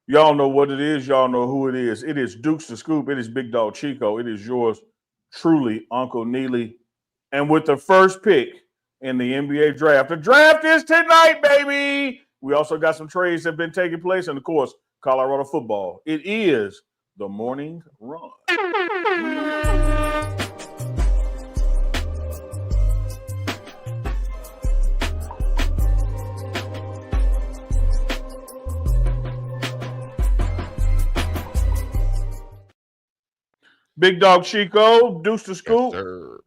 Y'all know what it is. Y'all know who it is. It is Dukes the Scoop. It is Big Dog Chico. It is yours truly, Uncle Neely. And with the first pick in the NBA draft, the draft is tonight, baby. We also got some trades that have been taking place. And of course, Colorado football. It is the morning run. Big Dog Chico, Deuce the Yes, Scoop. sir.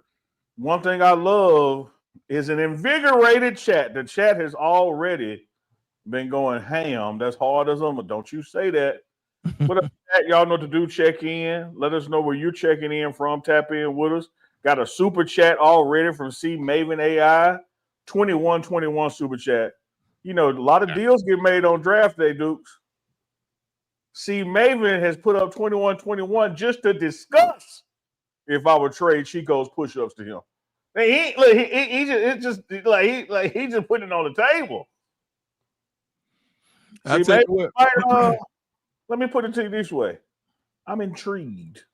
One thing I love is an invigorated chat. The chat has already been going ham. That's hard as them. Don't you say that. What up, chat? Y'all know what to do. Check in. Let us know where you're checking in from. Tap in with us. Got a super chat already from C Maven AI. 2121 super chat. You know, a lot of deals get made on draft day, Dukes. C Maven has put up 2121 just to discuss if I would trade Chico's push-ups to him. He just putting it on the table. See, maybe, let me put it to you this way. I'm intrigued.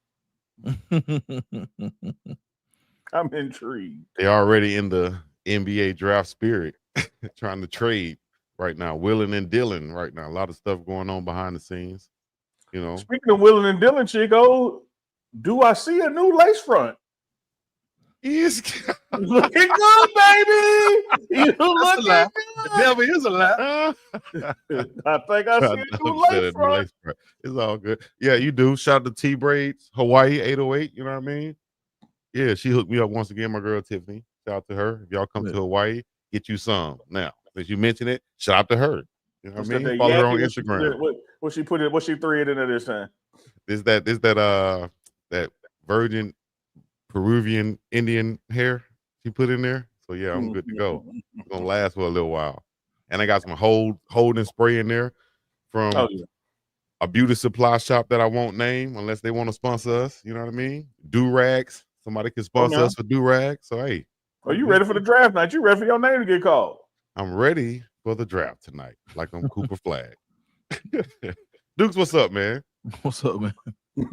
I'm intrigued. They're already in the NBA draft spirit, trying to trade right now. Willing and dealing right now. A lot of stuff going on behind the scenes. You know. Speaking of willing and dealing, Chico, do I see a new lace front? He's looking good, baby. You looking good. The devil is a lie. I think I see a new lace front. It's all good. Yeah, you do. Shout out to T Braids, Hawaii 808. You know what I mean? Yeah, she hooked me up once again, my girl Tiffany. Shout out to her. If y'all come to Hawaii, get you some. Now, since you mentioned it, shout out to her. You know what I mean? Follow her on Instagram. What she put it? What she threw it in there this time? Is that virgin Peruvian Indian hair she put in there? So yeah, I'm good to go. It's gonna last for a little while. And I got some holding spray in there from a beauty supply shop that I won't name unless they want to sponsor us. You know what I mean? Do-rags. Somebody can sponsor us for do-rags. So hey. Are you ready for the draft night? You ready for your name to get called? I'm ready for the draft tonight, like I'm Cooper Flag. Dukes, what's up, man? What's up, man?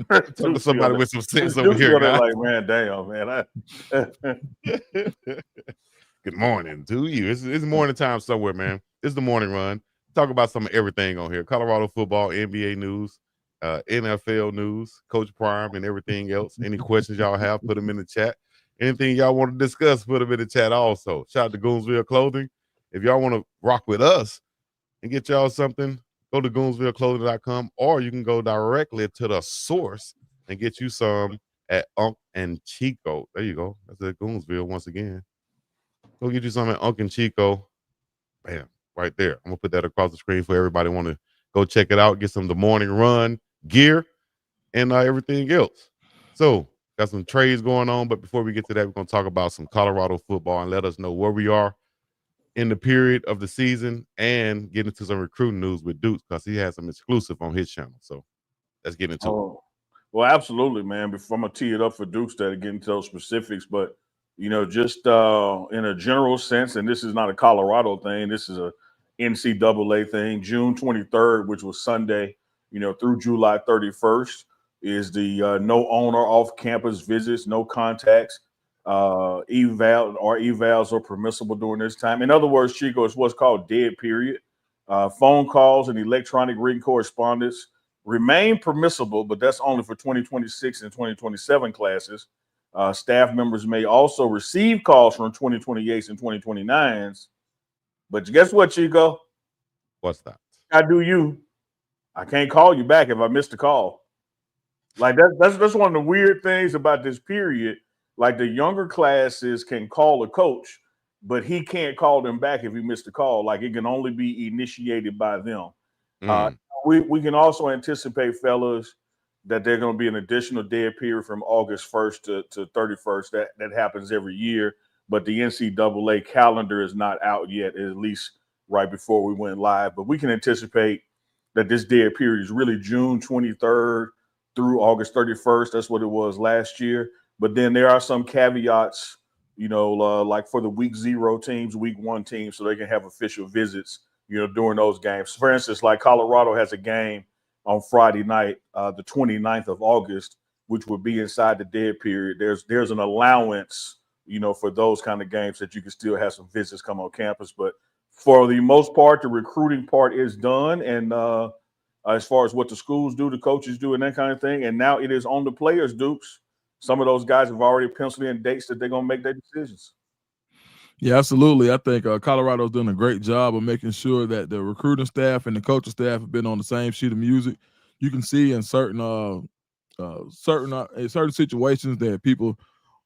Talk to somebody with some sense over here, guys. Like, man, damn, man. Good morning to you. It's morning time somewhere, man. It's the morning run. Talk about some of everything on here. Colorado football, NBA news, NFL news, Coach Prime, and everything else. Any questions y'all have, put them in the chat. Anything y'all want to discuss, put them in the chat also. Shout out to Goonsville Clothing. If y'all want to rock with us and get y'all something, go to goonsvilleclothing.com, or you can go directly to the source and get you some at Unc and Chico. There you go. That's at Goonsville once again. Go get you some at Unc and Chico. Bam, right there. I'm going to put that across the screen for everybody want to go check it out, get some of the morning run gear and everything else. So, got some trades going on, but before we get to that, we're going to talk about some Colorado football and let us know where we are in the period of the season and get into some recruiting news with Dukes because he has some exclusive on his channel. So let's get into it. Well, absolutely, man. Before I'm going to tee it up for Dukes to get into those specifics, but, you know, just in a general sense, and this is not a Colorado thing, this is a NCAA thing. June 23rd, which was Sunday, you know, through July 31st is the no owner off-campus visits, no contacts. Evals are permissible during this time. In other words, Chico, it's what's called dead period. Phone calls and electronic written correspondence remain permissible, but that's only for 2026 and 2027 classes. Staff members may also receive calls from 2028s and 2029s. But guess what, Chico? What's that? I do you. I can't call you back if I missed a call. Like that's one of the weird things about this period. Like the younger classes can call a coach, but he can't call them back if he missed a call. Like it can only be initiated by them. We can also anticipate, fellas, that there's going to be an additional dead period from August 1st to 31st. That happens every year, but the NCAA calendar is not out yet, at least right before we went live. But we can anticipate that this dead period is really June 23rd through August 31st. That's what it was last year. But then there are some caveats, you know, like for the week 0 teams, week 1 teams, so they can have official visits, you know, during those games. For instance, like Colorado has a game on Friday night, the 29th of August, which would be inside the dead period. There's an allowance, for those kind of games that you can still have some visits come on campus. But for the most part, the recruiting part is done. And as far as what the schools do, the coaches do, and that kind of thing. And now it is on the players, Dukes. Some of those guys have already penciled in dates that they're going to make their decisions. Yeah, absolutely. I think Colorado's done a great job of making sure that the recruiting staff and the coaching staff have been on the same sheet of music. You can see in certain situations that people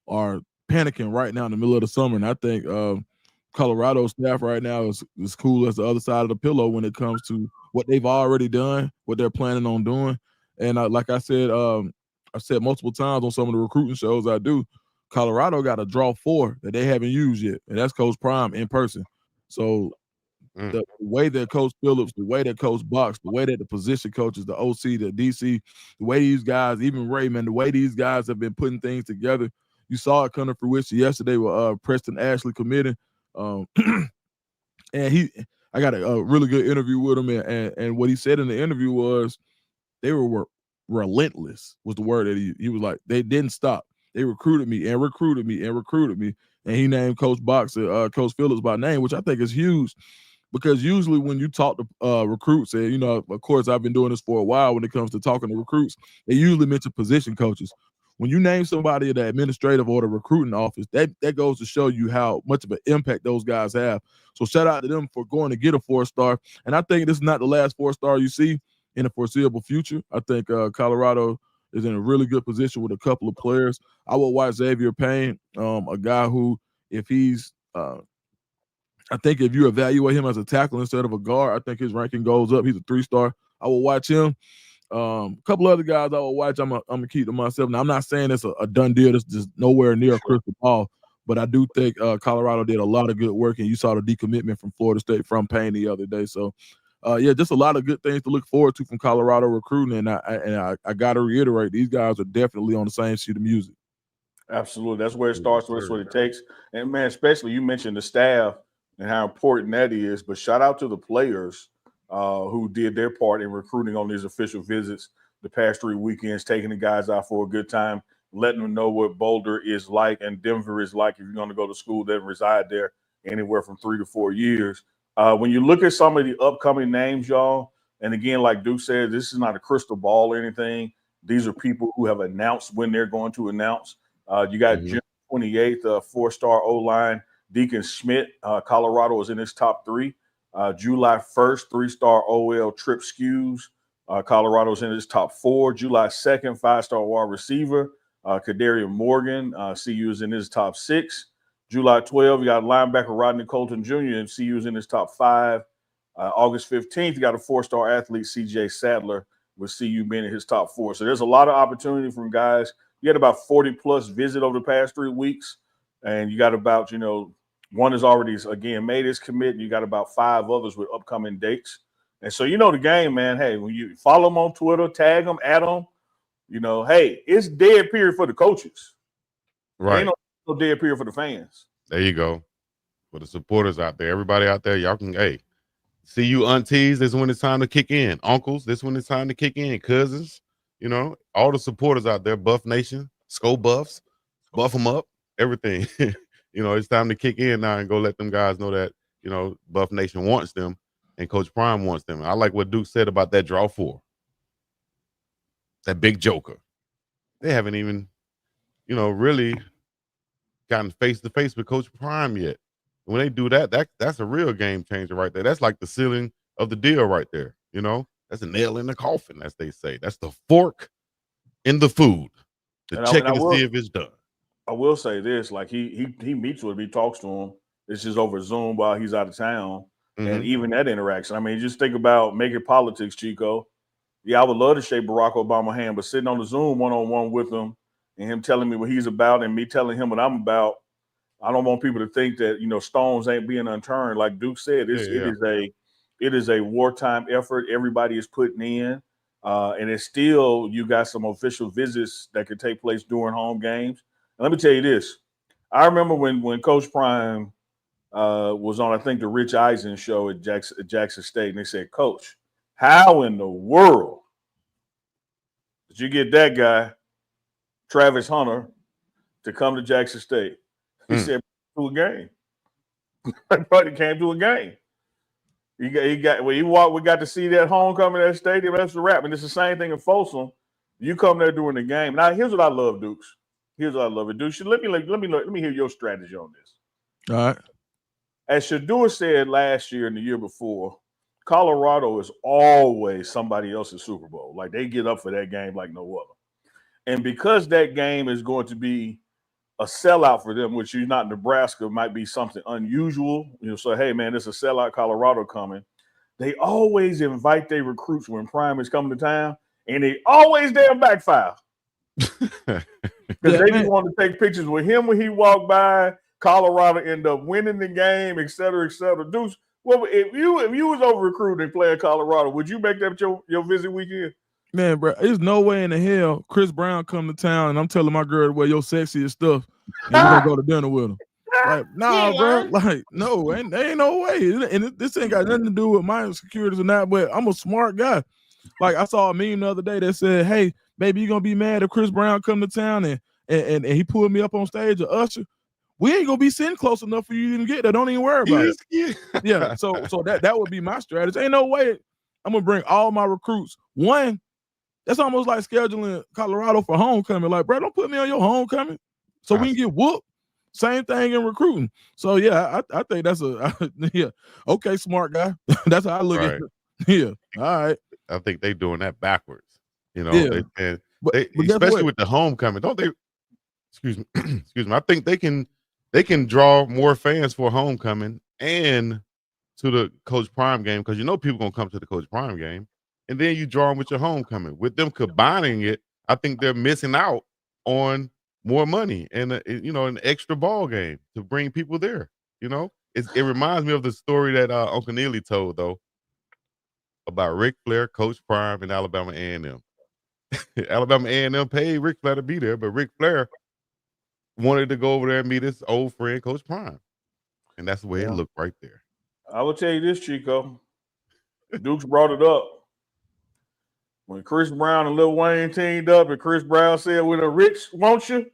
are panicking right now in the middle of the summer, and I think Colorado staff right now is cool as the other side of the pillow when it comes to what they've already done, what they're planning on doing. And like I said, I've said multiple times on some of the recruiting shows I do, Colorado got a draw 4 that they haven't used yet, and that's Coach Prime in person. So the way that Coach Phillips, the way that Coach Box, the way that the position coaches, the OC, the DC, the way these guys, even Raymond, the way these guys have been putting things together, you saw it come to fruition yesterday with Preston Ashley committing. And I got a really good interview with him, and what he said in the interview was they were relentless, was the word that he was like, they didn't stop. They recruited me and recruited me and recruited me. And he named Coach Box, Coach Phillips by name, which I think is huge. Because usually when you talk to recruits, and of course I've been doing this for a while when it comes to talking to recruits, they usually mention position coaches. When you name somebody in the administrative or the recruiting office, that goes to show you how much of an impact those guys have. So shout out to them for going to get a 4-star. And I think this is not the last 4-star you see in the foreseeable future. I think Colorado is in a really good position with a couple of players. I would watch Xavier Payne, a guy who, if he's I think if you evaluate him as a tackle instead of a guard, I think his ranking goes up. He's a 3-star. I will watch him. A couple other guys I will watch. I'm gonna keep to myself. Now I'm not saying it's a done deal. It's just nowhere near a crystal ball. But I do think Colorado did a lot of good work, and you saw the decommitment from Florida State from Payne the other day. So, just a lot of good things to look forward to from Colorado recruiting. And I got to reiterate, these guys are definitely on the same sheet of music. Absolutely, that's where it starts. That's what it takes. And man, especially you mentioned the staff and how important that is. But shout out to the players who did their part in recruiting on these official visits the past 3 weekends, taking the guys out for a good time, letting them know what Boulder is like and Denver is like if you're going to go to school that reside there anywhere from 3 to 4 years. When you look at some of the upcoming names, y'all, and again, like Duke said, this is not a crystal ball or anything. These are people who have announced when they're going to announce. You got June 28th, 4-star O-line, Deacon Schmidt. Colorado is in his top 3. July 1st, 3-star OL Trip Skews. Colorado's in his top 4. July 2nd, 5-star wide receiver. Kadarian Morgan, CU is in his top 6. July 12th, you got linebacker Rodney Colton Jr. and CU is in his top 5. August 15th, you got a 4-star athlete, CJ Sadler, with CU being in his top 4. So there's a lot of opportunity from guys. You had about 40-plus visit over the past 3 weeks, and you got about, one has already, again, made his commit, and you got about 5 others with upcoming dates. And so the game, man. Hey, when you follow them on Twitter, tag them, add them, hey, it's dead period for the coaches. Right. Ain't no dead period for the fans. There you go. For the supporters out there, everybody out there, y'all can, see you aunties, this is when it's time to kick in. Uncles, this is when it's time to kick in. Cousins, all the supporters out there, Buff Nation, Skull Buffs, buff them up, everything. It's time to kick in now and go let them guys know that, Buff Nation wants them and Coach Prime wants them. I like what Duke said about that draw 4. That big joker. They haven't even, really gotten face-to-face with Coach Prime yet. When they do that's a real game changer right there. That's like the ceiling of the deal right there. That's a nail in the coffin, as they say. That's the fork in the food. Checking to see if it's done. I will say this: like he meets with him, he talks to him. It's just over Zoom while he's out of town, and even that interaction. I mean, just think about making politics, Chico. Yeah, I would love to shake Barack Obama's hand, but sitting on the Zoom one-on-one with him and him telling me what he's about and me telling him what I'm about. I don't want people to think that stones ain't being unturned. Like Duke said, it is a wartime effort. Everybody is putting in, and it's still you got some official visits that could take place during home games. And let me tell you this: I remember when Coach Prime was on, I think the Rich Eisen show at Jackson State, and they said, "Coach, how in the world Did you get that guy, Travis Hunter, to come to Jackson State? He said, to a game. But he came to a game. When he walked, we got to see that homecoming at that stadium. That's the wrap. And it's the same thing in Folsom. You come there during the game. Now, here's what I love, Dukes. Here's what I love it, Dukes. Let me hear your strategy on this. All right. As Shador said last year and the year before, Colorado is always somebody else's Super Bowl. Like, they get up for that game like no other. And because that game is going to be a sellout for them, which you're not Nebraska, might be something unusual. So, hey, man, there's a sellout Colorado coming. They always invite their recruits when Prime is coming to town, and they always damn backfire. Because they just want to take pictures with him when he walked by. Colorado end up winning the game, et cetera, et cetera. Deuce, well, if you was over recruiting playing Colorado, would you make that your visit weekend? Man, bro, there's no way in the hell Chris Brown come to town and I'm telling my girl to wear your sexiest stuff and we're gonna go to dinner with him. Like, nah, bro. Like, no, there ain't no way. And this ain't got nothing to do with my insecurities or not, but I'm a smart guy. Like, I saw a meme the other day that said, hey, baby, you gonna be mad if Chris Brown come to town and he pulled me up on stage or Usher. We ain't gonna be sitting close enough for you to even get there. Don't even worry about it. Yeah. So that would be my strategy. Ain't no way I'm gonna bring all my recruits. One, that's almost like scheduling Colorado for homecoming. Like, bro, don't put me on your homecoming so we can get whooped. Same thing in recruiting. So yeah, I think that's okay, smart guy. That's how I look at it. Yeah. All right. I think they doing that backwards. Yeah. But especially with the homecoming, don't they? Excuse me. I think they can draw more fans for homecoming and to the Coach Prime game because people gonna come to the Coach Prime game, and then you draw them with your homecoming. With them combining it, I think they're missing out on more money and an extra ball game to bring people there. It reminds me of the story that Uncle Neely told though about Ric Flair, Coach Prime, and Alabama A&M. Alabama A&M paid Ric Flair to be there, but Ric Flair wanted to go over there and meet his old friend, Coach Prime. And that's the way it looked right there. I will tell you this, Chico. Dukes brought it up. When Chris Brown and Lil Wayne teamed up and Chris Brown said, with a Rich, won't you?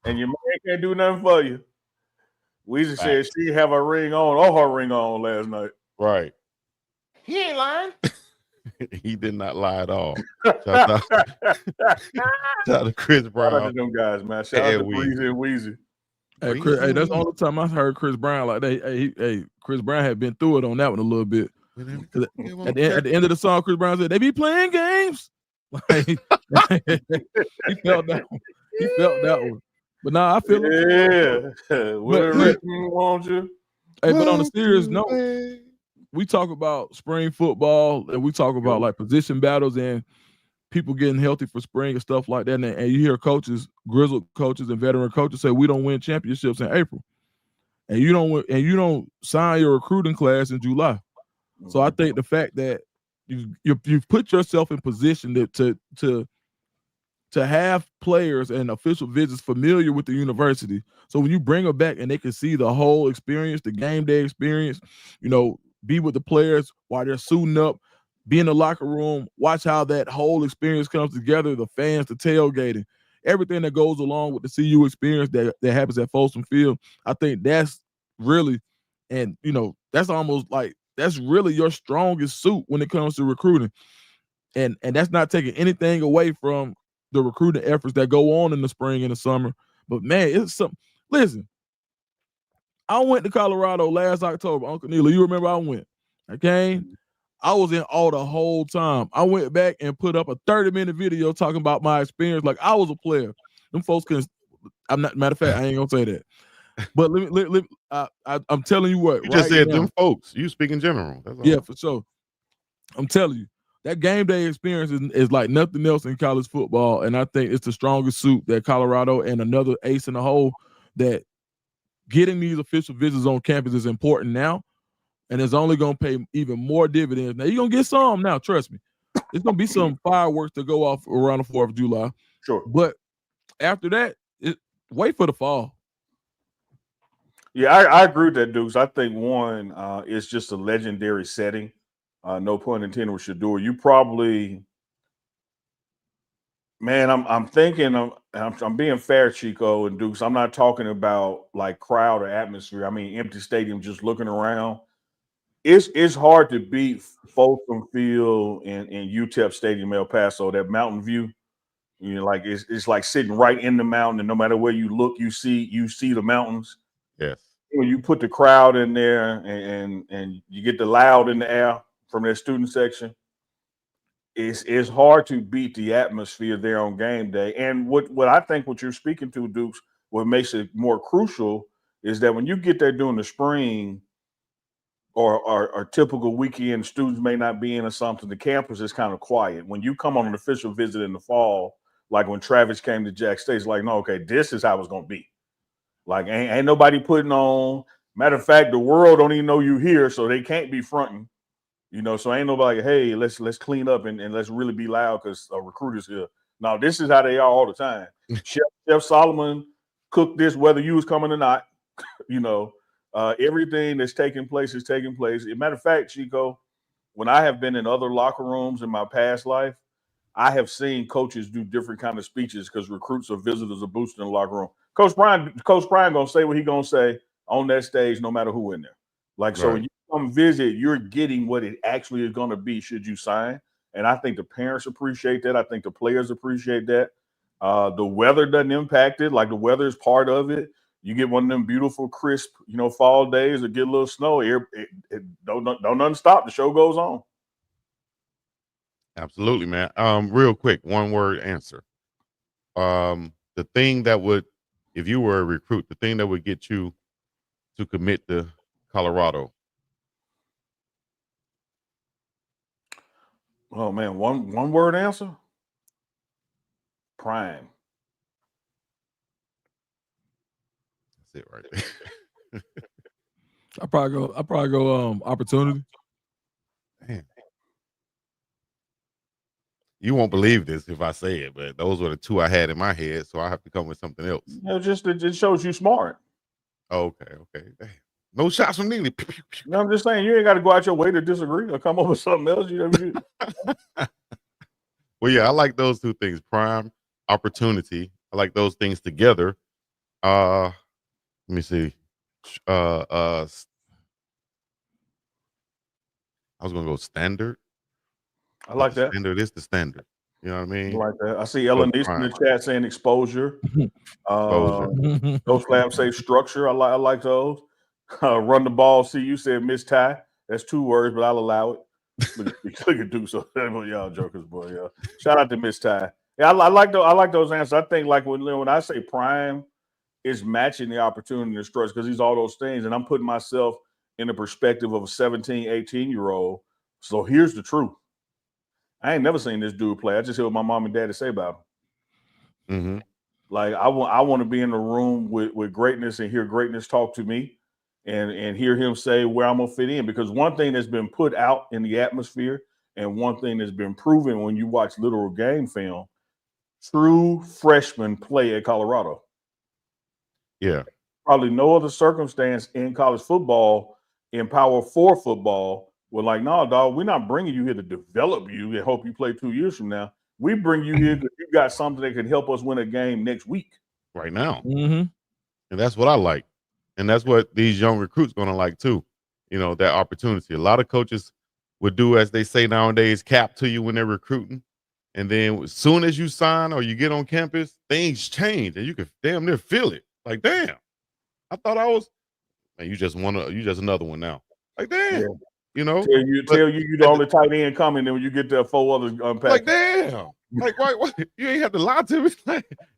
And your man can't do nothing for you. Weezy said she have her ring on or her ring on last night. Right. He ain't lying. He did not lie at all. Shout out to Chris Brown. Shout out to them guys, man. Shout out to Breezy and Weezy. Hey, Chris, that's the only time I heard Chris Brown like that. Hey, Chris Brown had been through it on that one a little bit. At the end of the song, Chris Brown said, they be playing games. Like, he felt that one. He felt that one. But now I feel it. Yeah. Won't you? Hey, but on a serious note, we talk about spring football and we talk about like position battles and people getting healthy for spring and stuff like that. And you hear coaches, grizzled coaches and veteran coaches say we don't win championships in April. And you don't sign your recruiting class in July. So I think the fact that you've put yourself in position to have players and official visits familiar with the university. So when you bring them back and they can see the whole experience, the game day experience, be with the players while they're suiting up, be in the locker room, watch how that whole experience comes together, the fans, the tailgating, everything that goes along with the CU experience that happens at Folsom Field. I think that's really, and that's almost like, that's really your strongest suit when it comes to recruiting. And that's not taking anything away from the recruiting efforts that go on in the spring and the summer. But man, it's something. Listen, I went to Colorado last October. Uncle Neely, you remember I went. I came. I was in awe the whole time. I went back and put up a 30-minute video talking about my experience like I was a player. Them folks couldn't. Matter of fact, I ain't gonna say that. But I'm telling you what. You just said them folks. You speak in general. That's all. Yeah, for sure. I'm telling you, that game day experience is like nothing else in college football, and I think it's the strongest suit that Colorado and another ace in the hole that getting these official visits on campus is important now, and it's only going to pay even more dividends. Now, you're going to get some now, trust me. There's going to be some fireworks to go off around the 4th of July. Sure. But after that, wait for the fall. Yeah, I agree with that, Dukes. I think one, it's just a legendary setting. No pun intended with Shador. You probably Man, I'm thinking I'm being fair, Chico and Dukes. I'm not talking about like crowd or atmosphere. I mean empty stadium, just looking around. It's hard to beat Folsom Field and UTEP Stadium, El Paso. That mountain view, like it's like sitting right in the mountain, and no matter where you look, you see the mountains. Yes. When you put the crowd in there and you get the loud in the air from that student section, it's hard to beat the atmosphere there on game day. And what I think what you're speaking to, Dukes, what makes it more crucial is that when you get there during the spring or typical weekend, students may not be in or something. The campus is kind of quiet. When you come on an official visit in the fall, like when Travis came to Jack State, it's like, no, okay, this is how it's gonna be. Like ain't nobody putting on. Matter of fact, the world don't even know you here, so they can't be fronting. So ain't nobody like, hey, let's clean up and let's really be loud because a recruiter's here. Now, this is how they are all the time. Chef Solomon cooked this whether you was coming or not. you know, everything that's taking place is taking place. As a matter of fact, Chico, when I have been in other locker rooms in my past life, I have seen coaches do different kind of speeches because recruits or visitors are boosting the locker room. Coach Brian gonna say what he gonna say on that stage, no matter who in there. Like so, Right. when you come visit, you're getting what it actually is gonna be. Should you sign? And I think the parents appreciate that. I think the players appreciate that. The weather doesn't impact it. Like the weather is part of it. You get one of them beautiful, crisp, fall days, or get a little snow. Don't nothing stop. The show goes on. Absolutely, man. Real quick, one word answer. The thing that would, if you were a recruit, the thing that would get you to commit to Colorado. Oh man, one word answer. Prime. That's it right there. I probably go opportunity. Man. You won't believe this if I say it, but those were the two I had in my head, so I have to come with something else. It shows you smart. Okay. Damn. No shots from Neely. I'm just saying you ain't got to go out your way to disagree or come up with something else. Well, yeah, I like those two things: prime, opportunity. I like those things together. Let me see. I was gonna go standard. I like that. Standard is the standard. You know what I I mean? like that. I see Ellen East in the chat saying exposure. Exposure. Coach Lamb say structure. I like those. Run the ball. See, you said Miss Ty. That's 2 words, but I'll allow it. Look at Duke. So y'all jokers, boy. Yeah. Shout out to Miss Ty. Yeah, I like those answers. I think like when I say prime, it's matching the opportunity and the stress because he's all those things, and I'm putting myself in the perspective of a 17, 18-year-old. So here's the truth. I ain't never seen this dude play. I just hear what my mom and daddy say about him. Mm-hmm. Like I want to be in the room with greatness and hear greatness talk to me and hear him say where I'm gonna fit in. Because one thing that's been put out in the atmosphere and one thing that's been proven when you watch literal game film, true freshmen play at Colorado. Yeah. Probably no other circumstance in college football, in Power 4 football, we're like, no, dog, we're not bringing you here to develop you and hope you play 2 years from now. We bring you here because you got something that can help us win a game next week. Right now. Mm-hmm. And that's what I like. And that's what these young recruits gonna like too. That opportunity. A lot of coaches would do, as they say nowadays, cap to you when they're recruiting. And then as soon as you sign or you get on campus, things change and you can damn near feel it. Like, damn, I thought I was, man, you just another one now. Like, damn, Yeah. But Tell you the only tight end coming, then when you get there, 4 others unpack. like, damn. Like, why you ain't have to lie to me?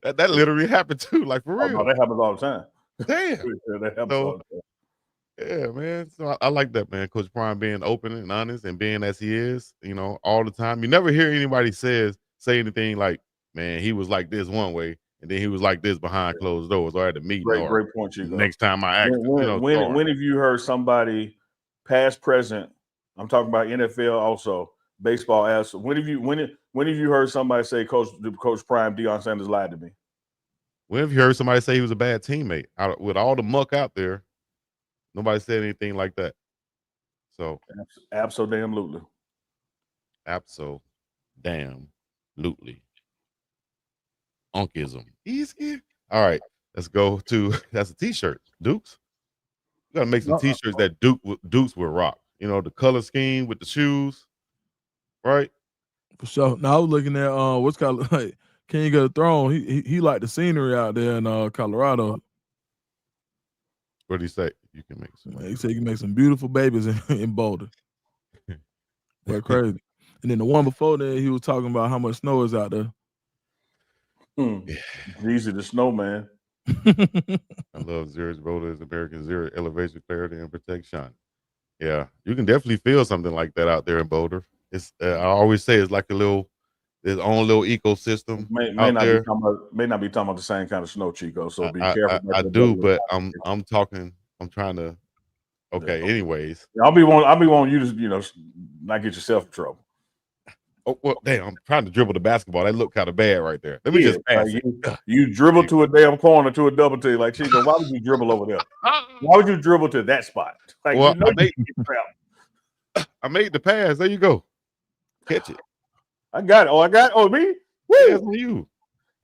that literally happened too. Like, for real. No, that happens all the time. Damn. That happens all the time. Yeah, man. So I like that, man. Coach Prime being open and honest and being as he is, all the time. You never hear anybody say anything like, man, he was like this one way and then he was like this behind closed doors or at the meeting. Great point, Chico. Next time I asked when have you heard somebody past, present, I'm talking about NFL also, baseball as when have you heard somebody say Coach Prime, Deion Sanders lied to me? When have you heard somebody say he was a bad teammate? With all the muck out there, nobody said anything like that. So absolutely. Damn-lutely. Unkism. Easy. All right, let's go to that's a t-shirt. Dukes. You gotta make some t-shirts that Dukes will rock. You know, the color scheme with the shoes, right? For sure. Now I was looking at what's called like King of the Throne. He liked the scenery out there in Colorado. What did he say? You can make some. He said you can make some beautiful babies in Boulder. Well, crazy. And then the one before that, he was talking about how much snow is out there. Easy the snowman. I love Zero's Boulder is American Zero elevation, clarity, and protection. Yeah, you can definitely feel something like that out there in Boulder. It's I always say it's like its own little ecosystem May out not there. may not be talking about the same kind of snow, Chico. So be I careful. I do, but I'm talking. I'm trying to. Okay. Yeah. Anyways, I'll be wanting you to not get yourself in trouble. oh well, damn! I'm trying to dribble the basketball. That looked kind of bad right there. Let me just pass it. You dribble to a damn corner to a double team like Chico. Why would you dribble over there? Why would you dribble to that spot? Like Well, I made the pass. There you go. Catch it. I got it. Oh, me? Woo! That's for you.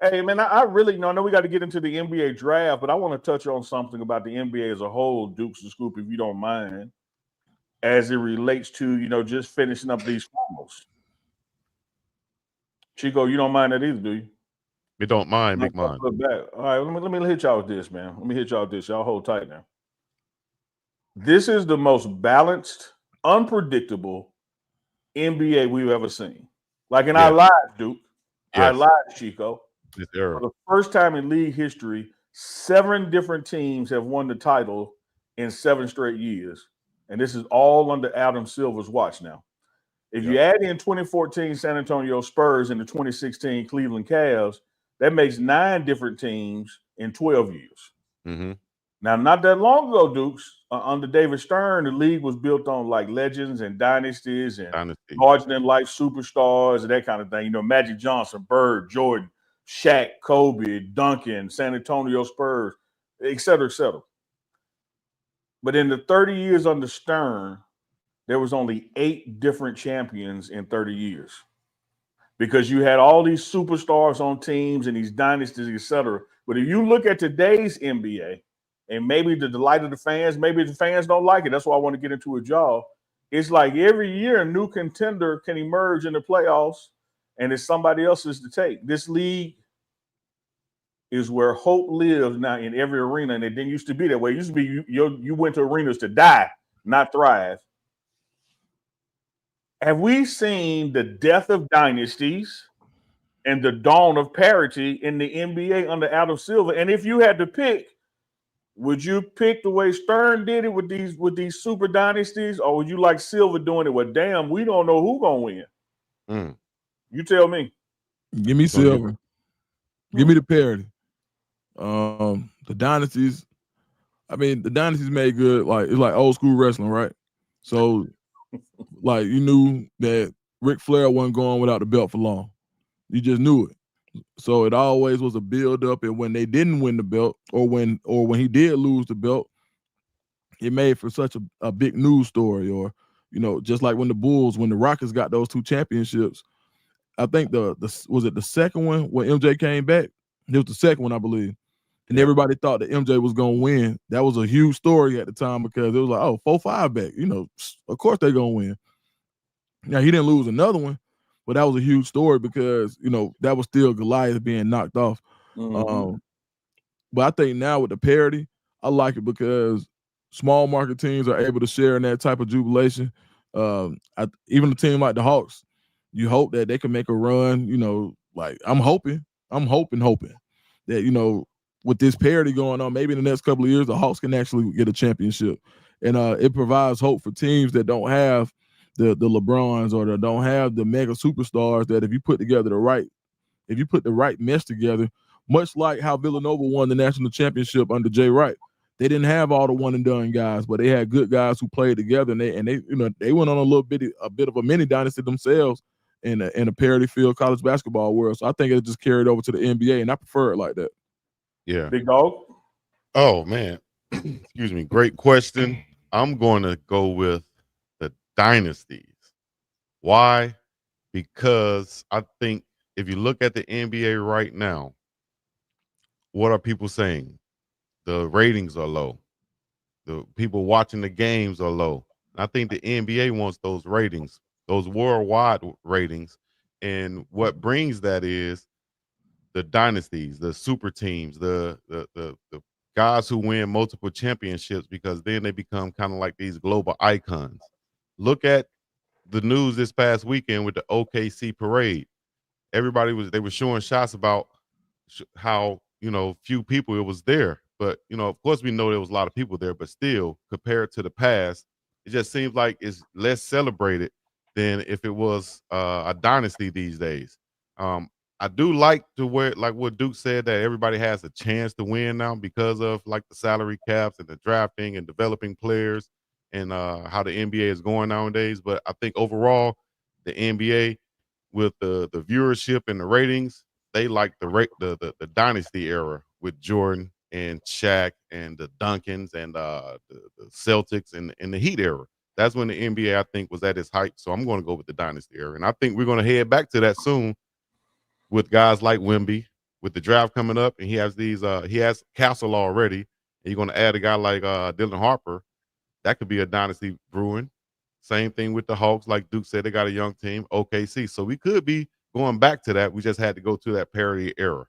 Hey, man, I really I know we got to get into the NBA draft, but I want to touch on something about the NBA as a whole, Dukes and Scoop, if you don't mind, as it relates to, just finishing up these finals. Chico, you don't mind that either, do you? We don't mind, big mind. All right, let me hit y'all with this, man. Let me hit y'all with this. Y'all hold tight now. This is the most balanced, unpredictable NBA we've ever seen. Like in our lives, Duke. Yes. Our lives, Chico. This era. For the first time in league history, 7 different teams have won the title in 7 straight years. And this is all under Adam Silver's watch now. If you add in 2014 San Antonio Spurs and the 2016 Cleveland Cavs, that makes 9 different teams in 12 years. Mm-hmm. Now, not that long ago, Dukes, under David Stern, the league was built on like legends and dynasties and larger-than-life superstars and that kind of thing. Magic Johnson, Bird, Jordan, Shaq, Kobe, Duncan, San Antonio Spurs, et cetera, et cetera. But in the 30 years under Stern, there was only 8 different champions in 30 years because you had all these superstars on teams and these dynasties, et cetera. But if you look at today's NBA, and maybe the delight of the fans, maybe the fans don't like it. That's why I want to get into a job. It's like every year a new contender can emerge in the playoffs, and it's somebody else's to take. This league is where hope lives now in every arena, and it didn't used to be that way. It used to be you went to arenas to die, not thrive. Have we seen the death of dynasties and the dawn of parity in the NBA under Adam Silver? And if you had to pick, would you pick the way Stern did it with these super dynasties, or would you like Silver doing it? Well, damn, we don't know who's gonna win. You tell me. Give me Silver. Give me the parity. The dynasties. I mean, the dynasties made good. Like it's like old school wrestling, right? So, like you knew that Ric Flair wasn't going without the belt for long. You just knew it. So it always was a build up, and when they didn't win the belt, or when he did lose the belt, it made for such a big news story. Or just like when the Rockets got those 2 championships. I think was it the second one when MJ came back? It was the second one, I believe. And everybody thought that MJ was gonna win. That was a huge story at the time because it was like, 4-5 back. Of course they're gonna win. Now he didn't lose another one. But that was a huge story because, that was still Goliath being knocked off. Mm-hmm. But I think now with the parity, I like it because small market teams are able to share in that type of jubilation. Even a team like the Hawks, you hope that they can make a run. Like I'm hoping that, with this parity going on, maybe in the next couple of years, the Hawks can actually get a championship. And it provides hope for teams that don't have the LeBrons or that don't have the mega superstars, that if you put the right mesh together, much like how Villanova won the national championship under Jay Wright, they didn't have all the one and done guys, but they had good guys who played together, and they went on a bit of a mini dynasty themselves in a parity field college basketball world. So I think it just carried over to the NBA, and I prefer it like that. Yeah, Big dog. Oh man, excuse me. Great question. I'm going to go with the dynasties. Why? Because I think if you look at the NBA right now, what are people saying? The ratings are low. The people watching the games are low. I think the NBA wants those ratings, those worldwide ratings. And what brings that is the dynasties, the super teams, the guys who win multiple championships, because then they become kind of like these global icons. Look at the news this past weekend with the OKC parade. They were showing shots about how few people it was there, but of course we know there was a lot of people there, but still compared to the past, it just seems like it's less celebrated than if it was a dynasty these days. um I do like to where, like what Duke said, that everybody has a chance to win now because of like the salary caps and the drafting and developing players, and how the NBA is going nowadays. But I think overall the NBA, with the viewership and the ratings, they like the dynasty era with Jordan and Shaq and the Duncans and the Celtics and the Heat era. That's when the NBA, I think, was at its height. So I'm going to go with the dynasty era, and I think we're going to head back to that soon with guys like Wemby, with the draft coming up, and he has Castle already. And you're going to add a guy like Dylan Harper. That could be a dynasty brewing. Same thing with the Hawks. Like Duke said, they got a young team, OKC. So we could be going back to that. We just had to go to that parity era.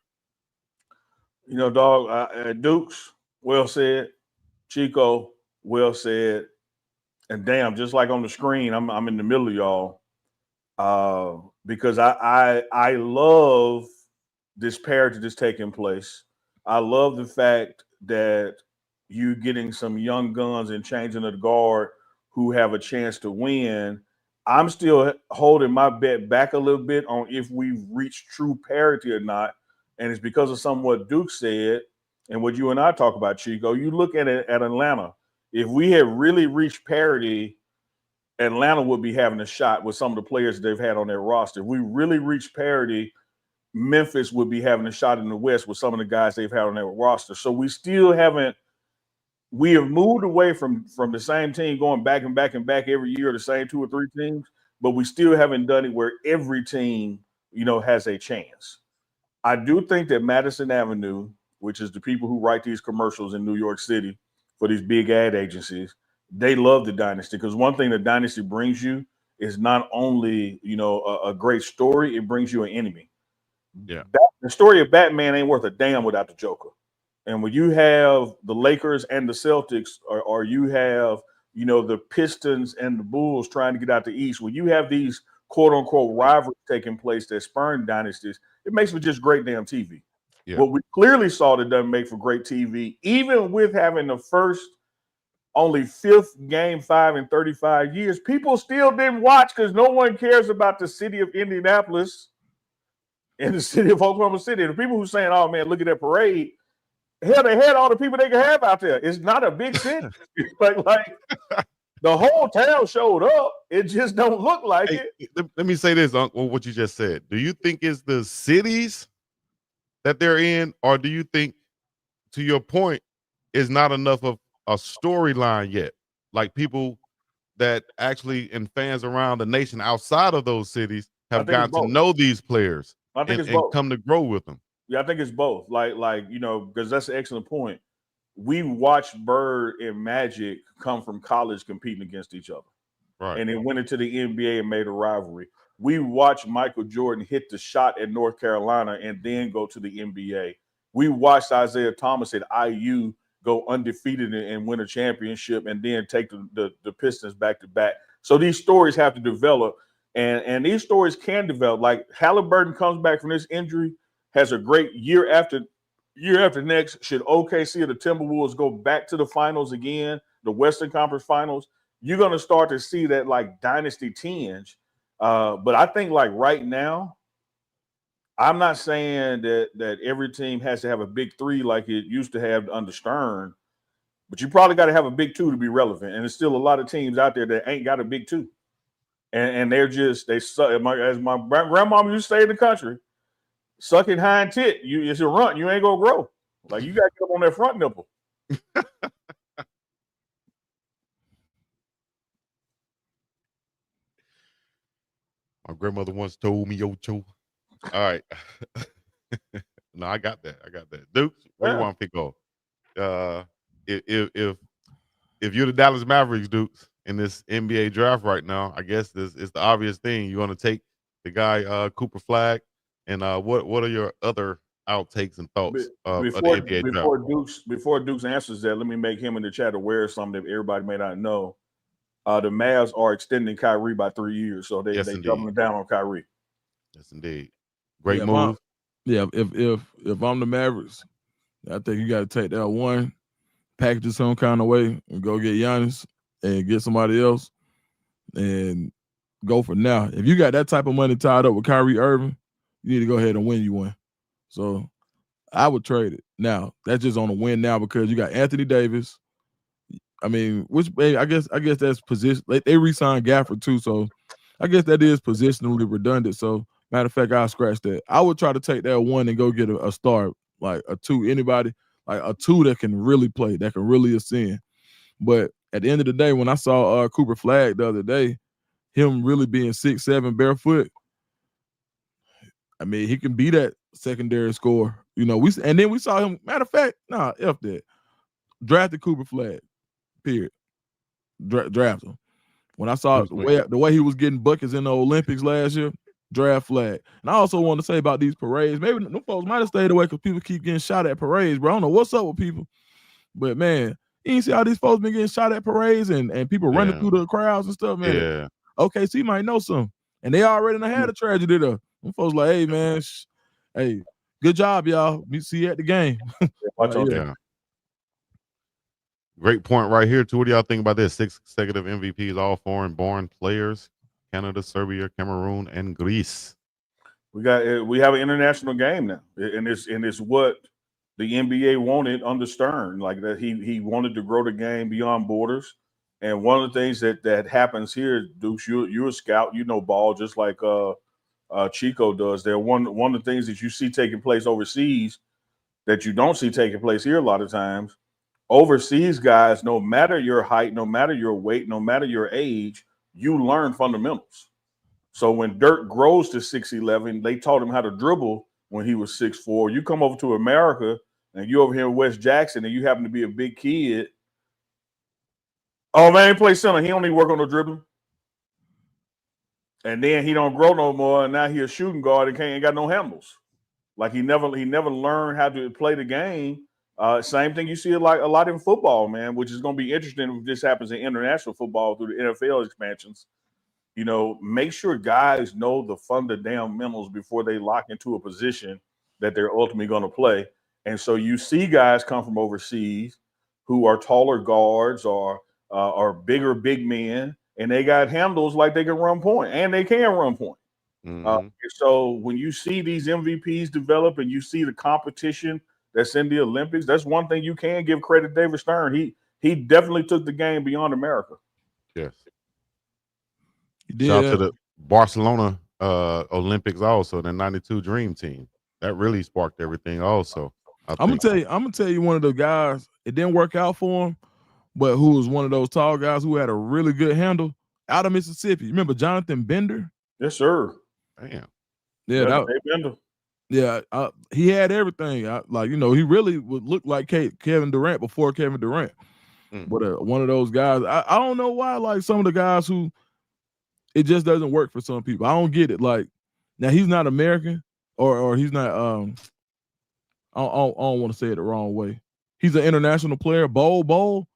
Dog, Dukes, well said. Chico, well said. And damn, just like on the screen, I'm in the middle of y'all. Because I love this parity that's taking place. I love the fact that you getting some young guns and changing the guard who have a chance to win. I'm still holding my bet back a little bit on if we've reached true parity or not. And it's because of some what Duke said and what you and I talk about, Chico. You look at it at Atlanta. If we had really reached parity, Atlanta would be having a shot with some of the players they've had on their roster. If we really reached parity, Memphis would be having a shot in the West with some of the guys they've had on their roster. So we have moved away from the same team going back and back and back every year, the same 2 or 3 teams, but we still haven't done it where every team, has a chance. I do think that Madison Avenue, which is the people who write these commercials in New York City for these big ad agencies, they love the dynasty, because one thing the dynasty brings you is not only a great story, it brings you an enemy. Yeah. The story of Batman ain't worth a damn without the Joker. And when you have the Lakers and the Celtics, or you have the Pistons and the Bulls trying to get out the East, when you have these quote unquote rivalries taking place that spurn dynasties, it makes for just great damn TV. Yeah. What we clearly saw that doesn't make for great TV, even with having the only 5th game 5 in 35 years, people still didn't watch because no one cares about the city of Indianapolis and the city of Oklahoma City. The people who saying, "Oh man, look at that parade," hell, they had all the people they could have out there. It's not a big city. like the whole town showed up. It just don't look like it. Let me say this, Uncle, what you just said. Do you think it's the cities that they're in, or do you think, to your point, is not enough of a storyline yet? Like people that actually, and fans around the nation outside of those cities, have gotten to know these players and come to grow with them. Yeah, I think it's both. Because that's an excellent point. We watched Bird and Magic come from college competing against each other. Right. And then went into the NBA and made a rivalry. We watched Michael Jordan hit the shot at North Carolina and then go to the NBA. We watched Isaiah Thomas at IU go undefeated and win a championship and then take the Pistons back to back. So these stories have to develop, and these stories can develop. Like Halliburton comes back from this injury, has a great year after next. Should OKC or the Timberwolves go back to the finals again, the Western Conference Finals, you're going to start to see that like dynasty tinge. But I think like right now, I'm not saying that every team has to have a big 3 like it used to have under Stern, but you probably got to have a big 2 to be relevant. And there's still a lot of teams out there that ain't got a big 2. And they suck. As my grandmama used to say in the country, sucking hind tit, it's a runt. You ain't gonna grow. Like you got to get up on that front nipple. My grandmother once told me, "Yo, Cho." All right. No, I got that. Duke, where you want to pick off? If you're the Dallas Mavericks, Dukes, in this NBA draft right now, I guess this is the obvious thing. You want to take the guy Cooper Flag, and what are your other outtakes and thoughts of the NBA draft? Before Dukes answers that, let me make him in the chat aware of something that everybody may not know. The Mavs are extending Kyrie by 3 years, so they doubling down on Kyrie. Yes, indeed. Great move. If I'm the Mavericks, I think you got to take that one, package it some kind of way, and go get Giannis and get somebody else, and go for now. If you got that type of money tied up with Kyrie Irving, you need to go ahead and win you one. So I would trade it. Now, that's just on a win now because you got Anthony Davis. I mean, I guess that's position. They re-signed Gafford too, so I guess that is positionally redundant. So matter of fact, I'll scratch that. I would try to take that one and go get a star, like a two, anybody, like a two that can really play, that can really ascend. But at the end of the day, when I saw Cooper Flag the other day, him really being 6'7" barefoot, I mean, he can be that secondary scorer. You know, we saw him, matter of fact, F that. Drafted Cooper Flag. Period. Draft him. When I saw the way he was getting buckets in the Olympics last year, draft Flag. And I also want to say about these parades, maybe them folks might have stayed away because people keep getting shot at parades, bro. I don't know what's up with people. But man, you ain't see how these folks been getting shot at parades and people running through the crowds and stuff, man. Yeah. Okay, so you might know something. And they already had a tragedy there. Them folks like, hey, man, hey, good job, y'all. See you at the game. Watch out there. Great point right here, too. What do y'all think about this? 6 consecutive MVPs, all foreign-born players: Canada, Serbia, Cameroon, and Greece. We have an international game now, and it's what the NBA wanted under Stern. Like that, he wanted to grow the game beyond borders. And one of the things that happens here, Dukes, you're a scout, you know ball just like Chico does. There, one of the things that you see taking place overseas that you don't see taking place here a lot of times. Overseas guys, no matter your height, no matter your weight, no matter your age, you learn fundamentals. So when Dirk grows to 6'11", they taught him how to dribble when he was 6'4". You come over to America and you over here in West Jackson and you happen to be a big kid. Oh man, he plays center. He don't even work on the dribbling. And then he don't grow no more, and now he a shooting guard and ain't got no handles. Like he never learned how to play the game. Same thing you see a lot in football, man, which is going to be interesting if this happens in international football through the NFL expansions. You know, make sure guys know the fundamentals before they lock into a position that they're ultimately going to play. And so you see guys come from overseas who are taller guards or bigger big men, and they got handles like they can run point, and they can run point. So when you see these MVPs develop and you see the competition that's in the Olympics, that's one thing you can give credit to David Stern. He definitely took the game beyond America. Yes. Shout out to the Barcelona Olympics also, the '92 Dream Team. That really sparked everything also. I'm gonna tell you one of the guys, it didn't work out for him, but who was one of those tall guys who had a really good handle out of Mississippi. You remember Jonathan Bender? Yes, sir. Damn. Yeah, Bender. Yeah, he had everything. He really would look like Kevin Durant before Kevin Durant. But one of those guys, I don't know why, like some of the guys who it just doesn't work for some people. I don't get it. Like, now he's not American or he's not, I don't want to say it the wrong way. He's an international player. Bowl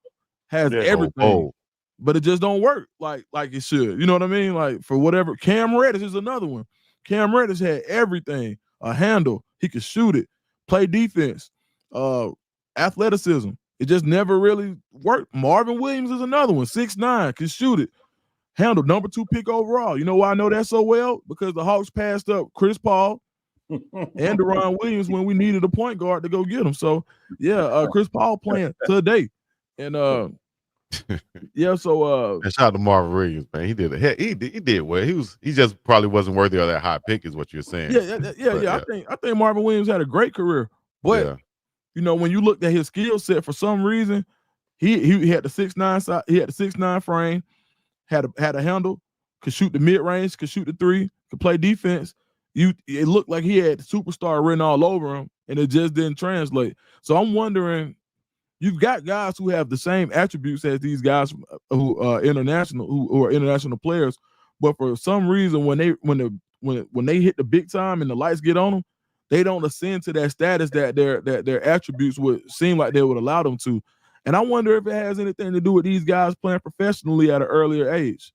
has everything, but it just don't work like it should. You know what I mean? Like for whatever. Cam Reddish is another one. Cam Reddish had everything. A handle, he could shoot it, play defense, athleticism. It just never really worked. Marvin Williams is another one, 6'9", can shoot it. Handle, number 2 pick overall. You know why I know that so well? Because the Hawks passed up Chris Paul and Deron Williams when we needed a point guard to go get him. So yeah, Chris Paul playing today. And shout out to Marvin Williams, man. He did well. He just probably wasn't worthy of that high pick, is what you're saying. Yeah. I think Marvin Williams had a great career, but you know, when you looked at his skill set, for some reason, he had the 6'9" side, he had the 6'9" frame, had a handle, could shoot the mid range, could shoot the 3, could play defense. It looked like he had superstar written all over him, and it just didn't translate. So I'm wondering, you've got guys who have the same attributes as these guys who are international players, but for some reason when they hit the big time and the lights get on them, they don't ascend to that status that their attributes would seem like they would allow them to. And I wonder if it has anything to do with these guys playing professionally at an earlier age.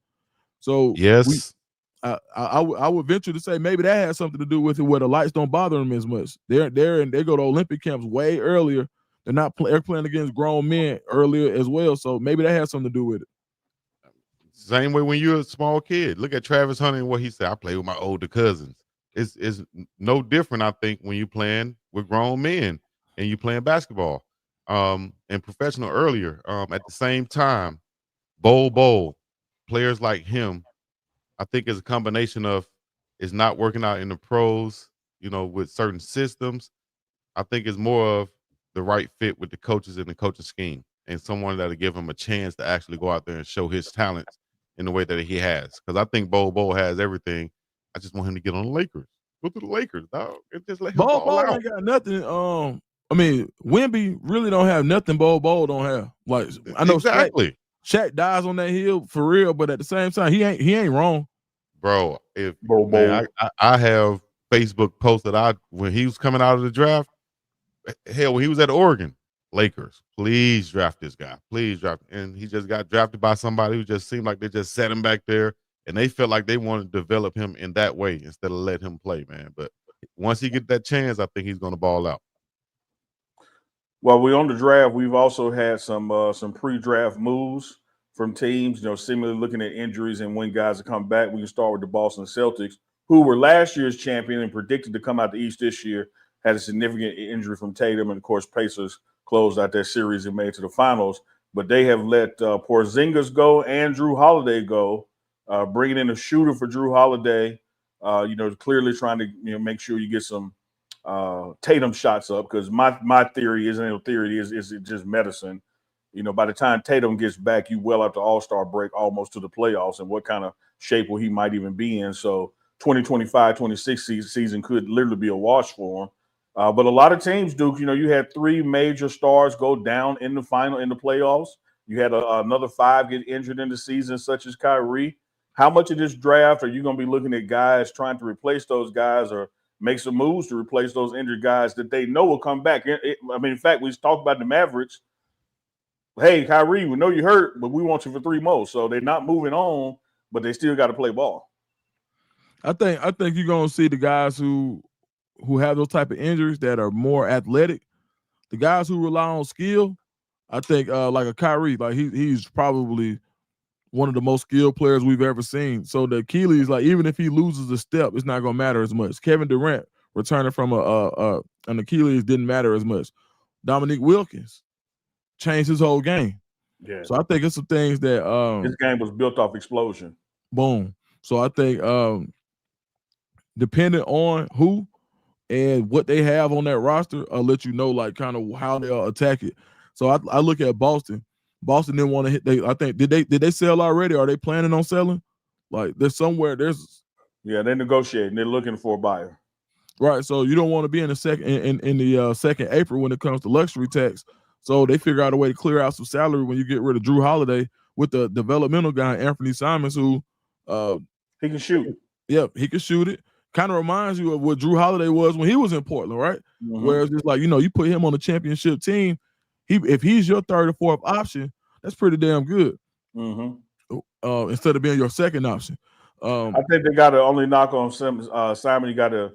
So yes, I would venture to say maybe that has something to do with it, where the lights don't bother them as much. They go to Olympic camps way earlier. They're playing against grown men earlier as well. So maybe that has something to do with it. same way when you're a small kid. Look at Travis Hunter and what he said. I play with my older cousins. It's no different, I think, when you're playing with grown men and you playing basketball and professional earlier. At the same time, Bol, players like him, I think is a combination of is not working out in the pros, with certain systems. I think it's more of the right fit with the coaches and the coaching scheme and someone that'll give him a chance to actually go out there and show his talents in the way that he has. Because I think Bol has everything. I just want him to get on the Lakers. Go to the Lakers, dog. And just let him ball out. Ain't got nothing. Wemby really don't have nothing Bol don't have. Like, I know exactly. Shaq dies on that hill for real, but at the same time, he ain't wrong. Bro, I have Facebook posts that when he was coming out of the draft, hell, when he was at Oregon, Lakers, please draft this guy. Please draft him. And he just got drafted by somebody who just seemed like they just set him back there, and they felt like they wanted to develop him in that way instead of let him play, man. But once he get that chance, I think he's going to ball out. Well, we're on the draft. We've also had some pre-draft moves from teams, similarly looking at injuries and when guys will come back. We can start with the Boston Celtics, who were last year's champion and predicted to come out the East this year, had a significant injury from Tatum. And, of course, Pacers closed out their series and made it to the finals. But they have let Porzingis go and Drew Holiday go, bringing in a shooter for Drew Holiday, clearly trying to make sure you get some Tatum shots up, because my theory isn't a theory, is it just medicine. By the time Tatum gets back, you well after All-Star break, almost to the playoffs, and what kind of shape will he might even be in. So 2025-26 season could literally be a wash for him. But a lot of teams, Duke, you had 3 major stars go down in the playoffs. You had another 5 get injured in the season, such as Kyrie. How much of this draft are you going to be looking at guys trying to replace those guys, or make some moves to replace those injured guys that they know will come back? In fact, we talked about the Mavericks. Hey, Kyrie, we know you hurt, but we want you for 3 more. So they're not moving on, but they still got to play ball. I think you're going to see the guys who have those type of injuries that are more athletic. The guys who rely on skill, I think like a Kyrie, like he's probably one of the most skilled players we've ever seen. So the Achilles, like, even if he loses a step, it's not going to matter as much. Kevin Durant returning from an Achilles didn't matter as much. Dominique Wilkins changed his whole game. Yeah. So I think it's some things that his game was built off explosion. Boom. So I think depending on who and what they have on that roster, I'll let you know like kind of how they'll attack it. So I look at Boston. Boston didn't want to hit. I think did they sell already? Are they planning on selling? Like they're negotiating. They're looking for a buyer. Right. So you don't want to be in the second April when it comes to luxury tax. So they figure out a way to clear out some salary when you get rid of Drew Holiday with the developmental guy Anthony Simons, who he can shoot. Yeah, he can shoot it. Kind of reminds you of what Drew Holiday was when he was in Portland, right? Mm-hmm. Where it's just like, you put him on the championship team, if he's your third or fourth option, that's pretty damn good. Mm-hmm. Instead of being your second option. I think they got to only knock on Simon. You got to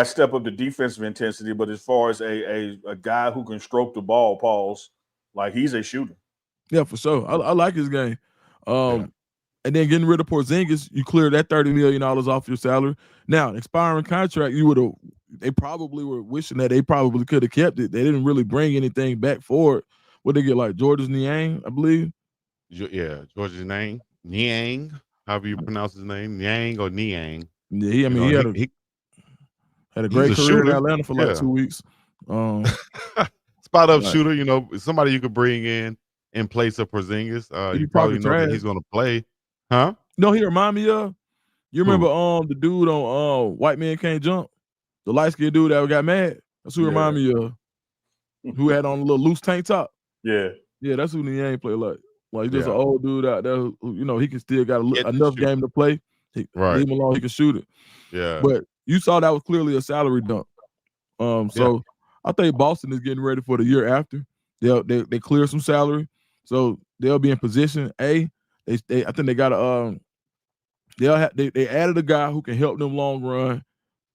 step up the defensive intensity, but as far as a guy who can stroke the ball, Pauls, like, he's a shooter. Yeah, for sure. I like his game. And then getting rid of Porzingis, you clear that $30 million off your salary. Now, expiring contract, they probably were wishing that they probably could have kept it. They didn't really bring anything back for it. What they get, like Georges Niang, I believe? Yeah, Georges Niang, however you pronounce his name, Niang or Niang. Yeah, he had a great career in Atlanta for like 2 weeks. Spot up shooter, somebody you could bring in place of Porzingis. You probably know that he's going to play. Huh? No, he remind me of. You remember the dude on White Man Can't Jump? The light-skinned dude that got mad? That's who remind me of. Who had on a little loose tank top. Yeah. Yeah, that's who Niang play like. Like just an old dude out there who, he can still got enough game to play. Leave him alone, he can shoot it. Yeah. But you saw that was clearly a salary dump. So I think Boston is getting ready for the year after. They clear some salary, so they'll be in position. I think they got they added a guy who can help them long run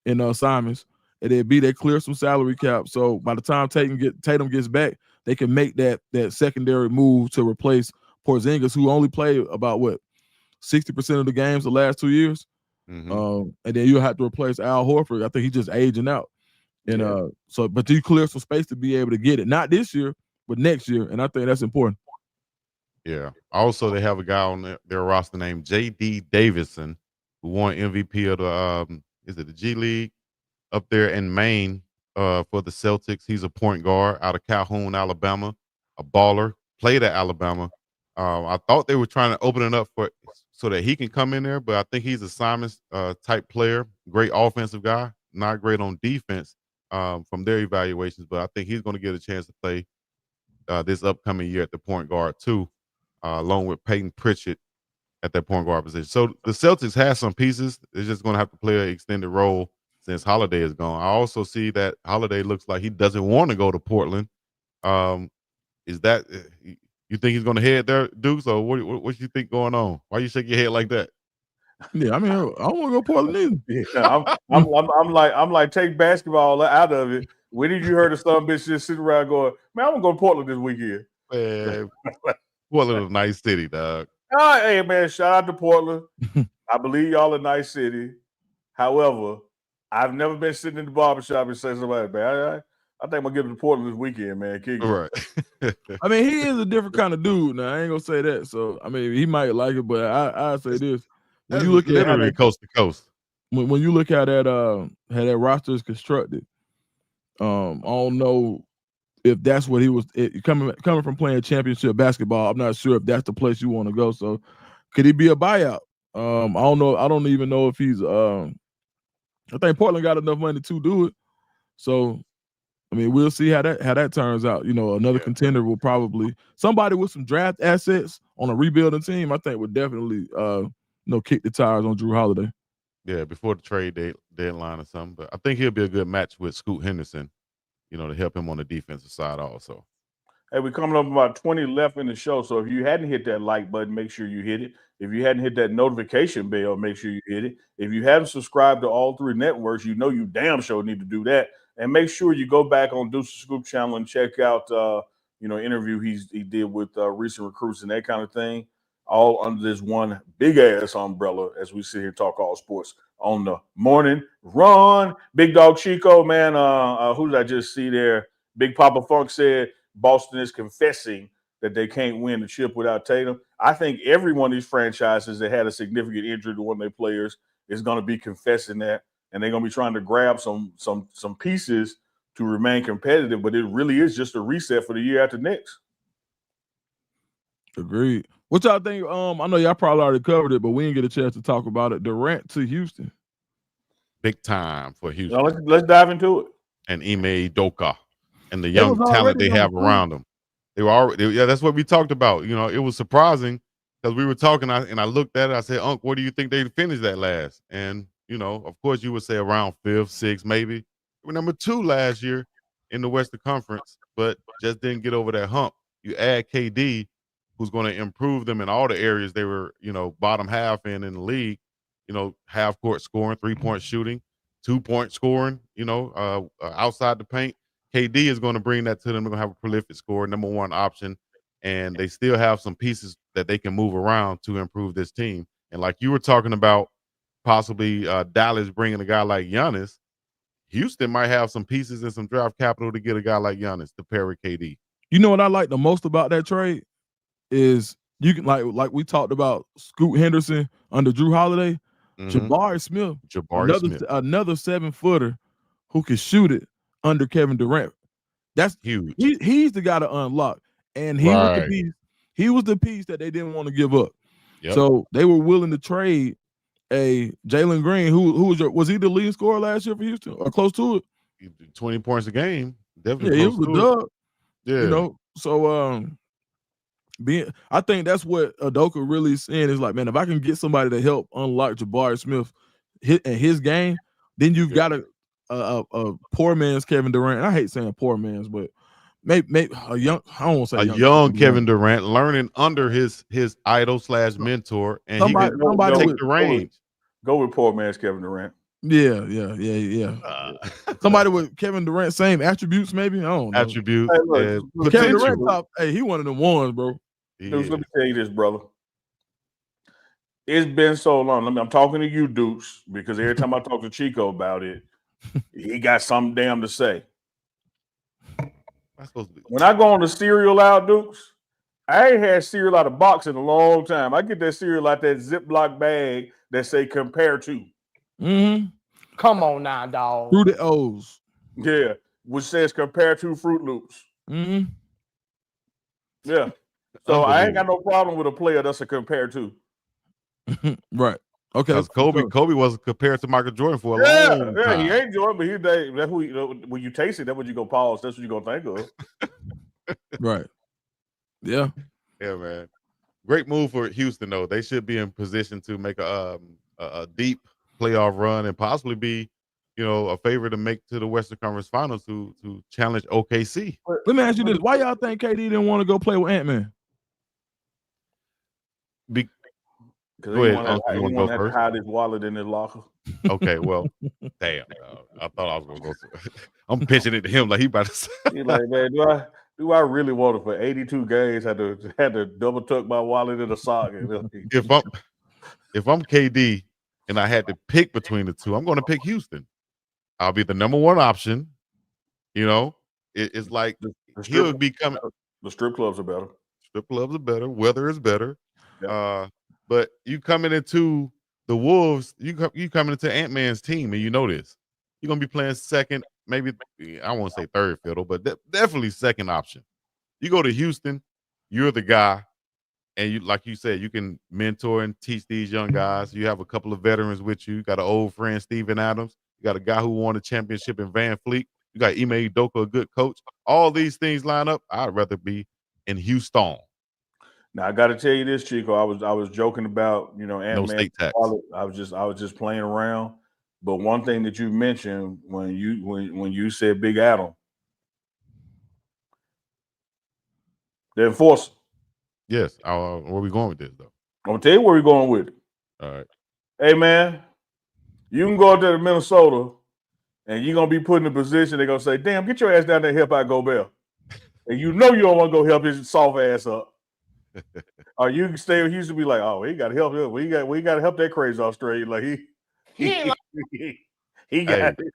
in Simons, and then they clear some salary cap. So by the time Tatum gets back, they can make that secondary move to replace Porzingis, who only played about 60% of the games the last 2 years. And then you have to replace Al Horford. I think he's just aging out. And but you clear some space to be able to get it. Not this year, but next year. And I think that's important. Yeah. Also, they have a guy on their roster named J.D. Davison, who won MVP of the G League up there in Maine for the Celtics. He's a point guard out of Calhoun, Alabama, a baller, played at Alabama. I thought they were trying to open it up so that he can come in there, but I think he's a Simons type player, great offensive guy, not great on defense from their evaluations, but I think he's going to get a chance to play this upcoming year at the point guard too, along with Peyton Pritchett at that point guard position. So the Celtics have some pieces. They're just going to have to play an extended role since Holiday is gone. I also see that Holiday looks like he doesn't want to go to Portland. Is that you think he's going to head there, Dukes, or what you think going on? Why you shake your head like that? Yeah, I mean, I don't want to go to Portland either. Yeah, I'm like, take basketball out of it. When did you hear the son bitch just sitting around going, man, I'm gonna go to Portland this weekend? Man, Portland is a nice city, dog. Hey man, shout out to Portland. I believe y'all a nice city. However, I've never been sitting in the barbershop and say somebody, man, I think I'm gonna get to Portland this weekend, man. Right. I mean, he is a different kind of dude. Now I ain't gonna say that. So I mean, he might like it, but I say this: when you look literally coast to coast. When you look at how that roster is constructed, I don't know if that's what he was coming from playing championship basketball. I'm not sure if that's the place you want to go. So could he be a buyout? I don't know. I don't even know if he's. I think Portland got enough money to do it. So I mean, we'll see how that turns out. You know, another contender will probably somebody with some draft assets on a rebuilding team. I think would definitely kick the tires on Drew Holiday. Yeah, before the trade deadline or something. But I think he'll be a good match with Scoot Henderson, to help him on the defensive side also. Hey, we're coming up about 20 left in the show. So if you hadn't hit that like button, make sure you hit it. If you hadn't hit that notification bell, make sure you hit it. If you haven't subscribed to all three networks, you damn sure need to do that. And make sure you go back on Deuce's Scoop channel and check out, interview he did with recent recruits and that kind of thing. All under this one big ass umbrella as we sit here and talk all sports on the morning run. Big Dog Chico, man. Who did I just see there? Big Papa Funk said Boston is confessing that they can't win the chip without Tatum. I think every one of these franchises that had a significant injury to one of their players is going to be confessing that, and they're going to be trying to grab some pieces to remain competitive. But it really is just a reset for the year after next. Agreed. What y'all think? I know y'all probably already covered it, but we didn't get a chance to talk about it. Durant to Houston. Big time for Houston. Let's dive into it. And Ime Udoka and the young talent they have around them. They were already, that's what we talked about. It was surprising because we were talking and I looked at it. I said, Unc, what do you think they finished that last? And, of course you would say around 5th, 6th, maybe. They were number 2 last year in the Western Conference, but just didn't get over that hump. You add KD, who's going to improve them in all the areas they were, bottom half in the league, half court scoring, 3-point shooting, 2-point scoring, outside the paint. KD is going to bring that to them. They're going to have a prolific scorer, number 1 option, and they still have some pieces that they can move around to improve this team. And like you were talking about, possibly Dallas bringing a guy like Giannis, Houston might have some pieces and some draft capital to get a guy like Giannis to pair with KD. You know what I like the most about that trade is you can like we talked about Scoot Henderson under Drew Holiday, Jabari Smith, another 7-footer who can shoot it under Kevin Durant. That's huge. He's the guy to unlock, and he was the piece. He was the piece that they didn't want to give up. Yep. So they were willing to trade a Jalen Green, who was he the leading scorer last year for Houston or close to it? 20 points a game. Yeah, Definitely it close was a to it. dub. Yeah. You know, so I think that's what Udoka really is saying is like, man, if I can get somebody to help unlock Jabari Smith in his game, then you've got a poor man's Kevin Durant. I hate saying poor man's, but maybe a young. I don't want to say young Kevin Durant learning under his idol / mentor, and somebody take with the reins. Go with poor man's Kevin Durant. Yeah. Somebody with Kevin Durant same attributes, maybe. I don't know. Attributes. Hey, look, and Kevin potential. Durant top. Hey, he one of them ones, bro. Deuce, let me tell you this, brother. It's been so long. I'm talking to you, Deuce, because every time I talk to Chico about it, he got something damn to say. When I go on the cereal out, Dukes, I ain't had cereal out of box in a long time. I get that cereal out that Ziploc bag that say compare to. Mm-hmm. Come on now, dog. Through the O's. Yeah, which says compare to Fruit Loops. Mm-hmm. Yeah. So I ain't got no problem with a player that's a compare to. Right. Okay. Because Kobe wasn't compared to Michael Jordan for a long time. Yeah, he ain't Jordan, but that's who when you taste it, that's what you go pause. That's what you gonna think of. Right. Yeah. Yeah, man. Great move for Houston, though. They should be in position to make a deep playoff run and possibly be, a favorite to make to the Western Conference Finals to challenge OKC. Let me ask you this: why y'all think KD didn't want to go play with Ant-Man? Because he wanted to hide his wallet in his locker. Okay, well, damn. I thought I was gonna go. I'm pitching it to him like he about to say. He's like, man, do I really want it for 82 games? Had to double tuck my wallet in a sock. If I'm KD and I had to pick between the two, I'm going to pick Houston. I'll be the number one option. It's like he'll be coming. The strip clubs are better. Strip clubs are better. Weather is better. Yeah. But you coming into the Wolves, you coming into Ant-Man's team, and you know this. You're going to be playing second, maybe I won't say third fiddle, but definitely second option. You go to Houston, you're the guy, and you, like you said, you can mentor and teach these young guys. You have a couple of veterans with you. You got an old friend, Steven Adams. You got a guy who won a championship in Van Fleet. You got Ime Udoka, a good coach. All these things line up. I'd rather be in Houston. Now I got to tell you this, Chico. I was joking about Ant-Man. No state tax. I was just playing around. But one thing that you mentioned when you said Big Adam, the enforcer. Yes. Where are we going with this, though? I'm gonna tell you where we're going with it. All right. Hey man, you can go up there to Minnesota, and you're gonna be put in a position. They're gonna say, "Damn, get your ass down there and help out Gobert," and you don't want to go help his soft ass up. Or you can stay. He used to be like, "Oh, he got to help him. We got to help that crazy Australian. Like he got it.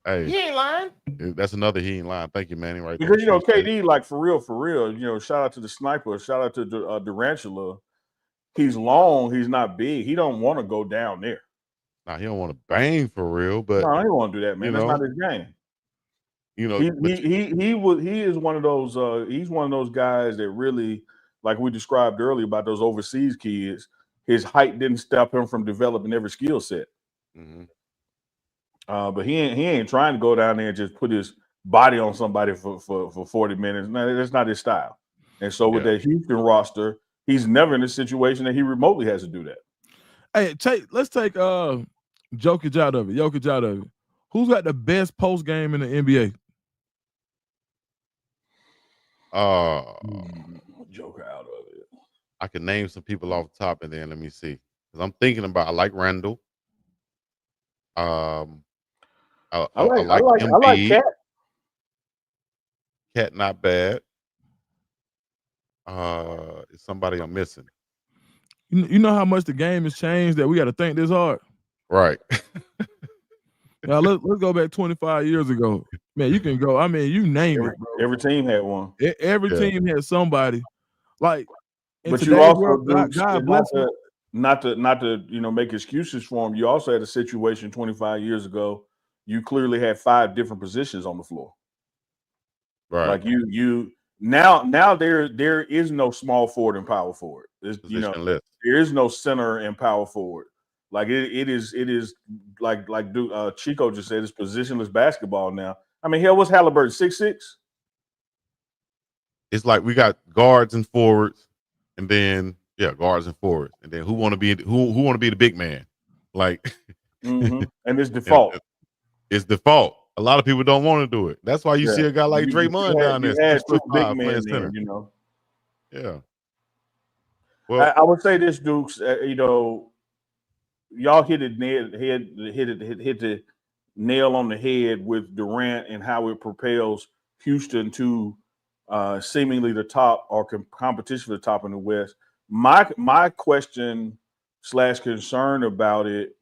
Hey, he ain't lying. That's another he ain't lying. Thank you, Manny. Right because there. KD, like for real. Shout out to the sniper. Shout out to Durantula. He's long. He's not big. He don't want to go down there. Nah, he don't want to bang for real. But no, he don't want to do that, man. That's not his game. He is one of those. He's one of those guys that really, like we described earlier about those overseas kids. His height didn't stop him from developing every skill set. Mm-hmm. But he ain't trying to go down there and just put his body on somebody for 40 minutes. No, that's not his style. And so with that Houston roster, he's never in a situation that he remotely has to do that. Hey, let's take Jokic out of it. Who's got the best post game in the NBA? Joker out of it. I can name some people off the top, and then let me see. Because I'm thinking about. I like Randall. I like Cat. Cat, not bad. It's somebody I'm missing. You know how much the game has changed that we got to think this hard. Right. Now let's go back 25 years ago. Man, you can go. I mean, you name it, bro. Every team had one. Every team had somebody. Like, but you also God bless him. Not to make excuses for him. You also had a situation 25 years ago. You clearly had 5 different positions on the floor. Right. Like you now there is no small forward and power forward. There is no center and power forward. Like it is like Chico just said, it's positionless basketball now. I mean, hell, what's Halliburton 6'6"? It's like we got guards and forwards, and then guards and forwards, and then who want to be the big man, like, And it's and default. it's default. A lot of people don't want to do it. That's why you see a guy like You Draymond down there, had 2 big 6'5", men playing there, center. you know. Yeah. Well, I would say this, Dukes. You know, y'all hit the nail on the head with Durant and how it propels Houston to seemingly the top or competition for the top in the West. My question / concern about it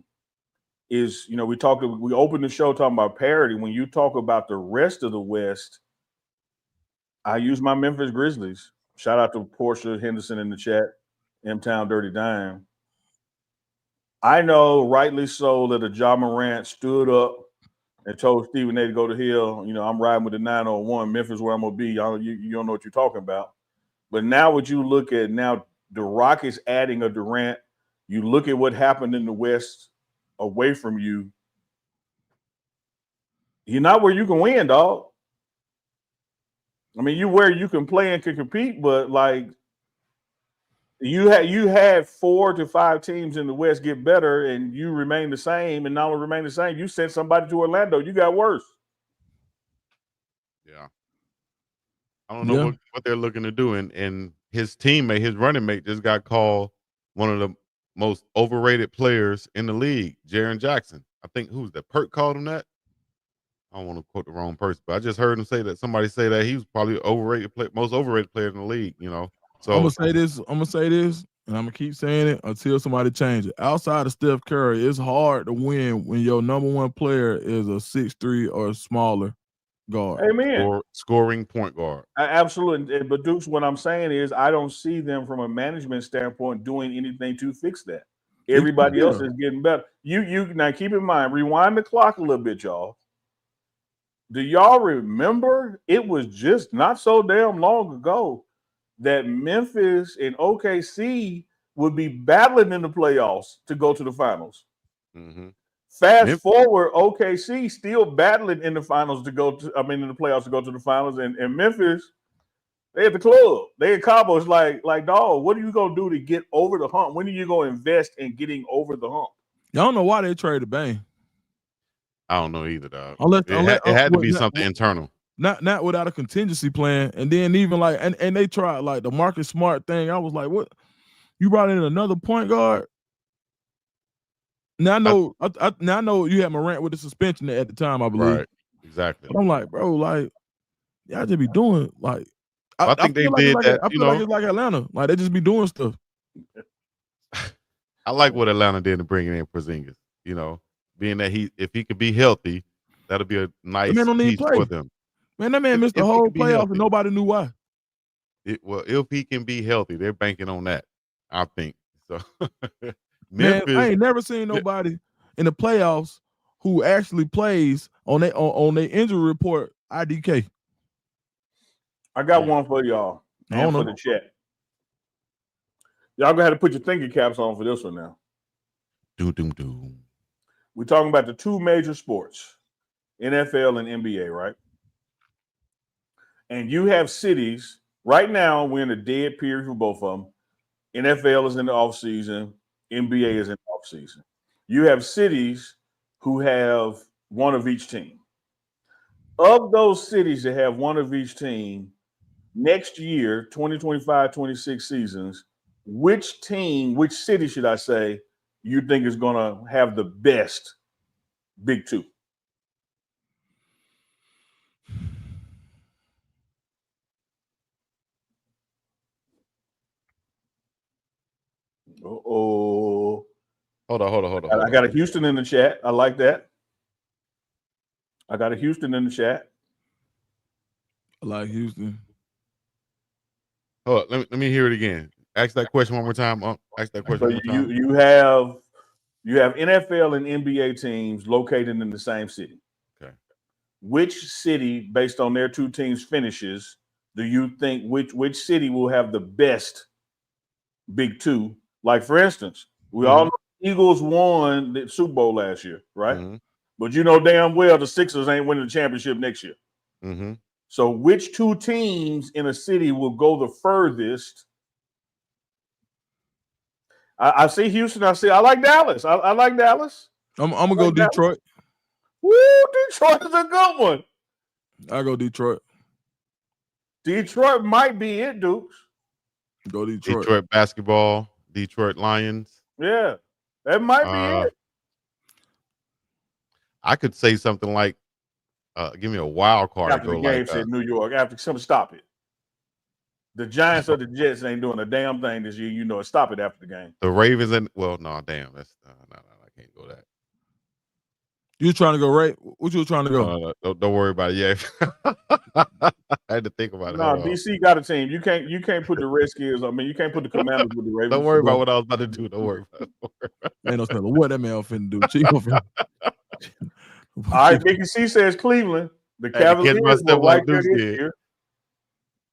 is, you know, we opened the show talking about parity. When you talk about the rest of the West, I use my Memphis Grizzlies. Shout out to Portia Henderson in the chat, M-Town Dirty Dime. I know, rightly so, that a Ja Morant stood up and told Stephen A to go to hell. You know, I'm riding with the 901. Memphis where I'm going to be. You don't know what you're talking about. But now what you look at now, the Rockets adding a Durant, you look at what happened in the West away from you. You're not where you can win, dog. I mean, you where you can play and can compete, but like you had 4 to 5 teams in the West get better, and you remain the same. And not only remain the same, you sent somebody to Orlando. You got worse. yeah. I don't know what they're looking to do, and his teammate, his running mate, just got called one of the most overrated players in the league, Jaren Jackson. I think who's that? Perk called him that. I don't want to quote the wrong person, but I just heard him say that. Somebody say that he was probably most overrated player in the league. You know, so I'm gonna say this, and I'm gonna keep saying it until somebody changes it. Outside of Steph Curry, it's hard to win when your number one player is a 6'3" or smaller guard. Amen. Scoring point guard. Absolutely. But Dukes, what I'm saying is I don't see them from a management standpoint doing anything to fix that. Everybody else is getting better. You now keep in mind, rewind the clock a little bit, y'all. Do y'all remember it was just not so damn long ago that Memphis and OKC would be battling in the playoffs to go to the finals? Mm-hmm. Fast forward, OKC still battling in the finals in the playoffs to go to the finals, and Memphis, they at the club. They at Cabo. It's like, dog, what are you gonna do to get over the hump? When are you gonna invest in getting over the hump? Y'all don't know why they traded Bane. I don't know either, dog. It had to be something internal. Not without a contingency plan. And then even like and they tried like the Marcus Smart thing. I was like, what? You brought in another point guard? Now I know you had Morant with the suspension at the time, I believe. Right. Exactly. But I'm like, bro, like y'all just be doing like I think they did that. I feel like it's like Atlanta. Like they just be doing stuff. I like what Atlanta did to bring in Porzingis. You know, being that if he could be healthy, that'll be a nice piece for them. Man, that man missed the whole playoff and nobody knew why. If he can be healthy, they're banking on that. I think so. Man, I ain't never seen nobody in the playoffs who actually plays on their injury report IDK. I got one for y'all and for the chat. Y'all gonna have to put your thinking caps on for this one now. Doom. We're talking about the two major sports, NFL and NBA, right? And you have cities right now. We're in a dead period for both of them. NFL is in the offseason. NBA is in the offseason. You have cities who have one of each team. Of those cities that have one of each team, next year, 2025-26 seasons, which city should I say, you think is going to have the best Big Two? Hold on. I got a Houston in the chat. I like that. I got a Houston in the chat. I like Houston. Hold on, let me hear it again. Ask that question one more time. Ask that question one more time. You have NFL and NBA teams located in the same city. Okay. Which city, based on their two teams' finishes, do you think which city will have the best Big Two? Like, for instance, we all know Eagles won the Super Bowl last year, right? Mm-hmm. But you know damn well the Sixers ain't winning the championship next year. Mm-hmm. So which two teams in a city will go the furthest? I see Houston. I like Dallas. I like Dallas. I'm gonna go Detroit. Woo, Detroit is a good one. I go Detroit. Detroit might be it, Dukes. Go Detroit. Detroit basketball, Detroit Lions. Yeah, that might be it. I could say something like, give me a wild card. After the game said New York. After somebody stop it. The Giants or the Jets ain't doing a damn thing this year. You know it. Stop it after the game. The Ravens and damn, that's no, I can't go that. You trying to go right? What you trying to go? Don't worry about it. Yeah, I had to think about it. No, DC got a team. You can't put the Redskins. I mean, you can't put the Commanders with the Ravens. Don't worry about what I was about to do. Don't worry about it. Ain't no telling what that man finna do. Chico finna. All right, Mickey C says Cleveland. The Cavaliers were right there this year.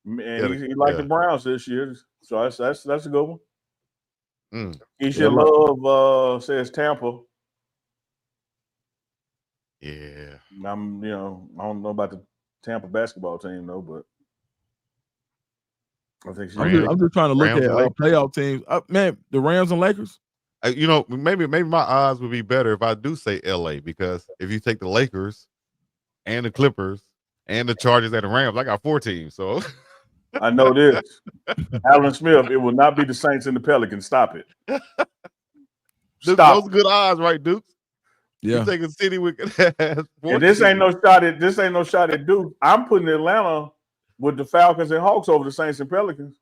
And he liked the Browns this year. So that's a good one. Keisha Love says Tampa. Yeah. I don't know about the Tampa basketball team though, but I think I'm just trying to look at playoff teams. Man, the Rams and Lakers. Maybe my odds would be better if I do say LA, because if you take the Lakers and the Clippers and the Chargers and the Rams, I got 4 teams. So I know this. Alan Smith, it will not be the Saints and the Pelicans. Stop it. Those good odds, right, Duke? Yeah. You take a city with and this ain't no shot at Duke. I'm putting Atlanta with the Falcons and Hawks over the Saints and Pelicans.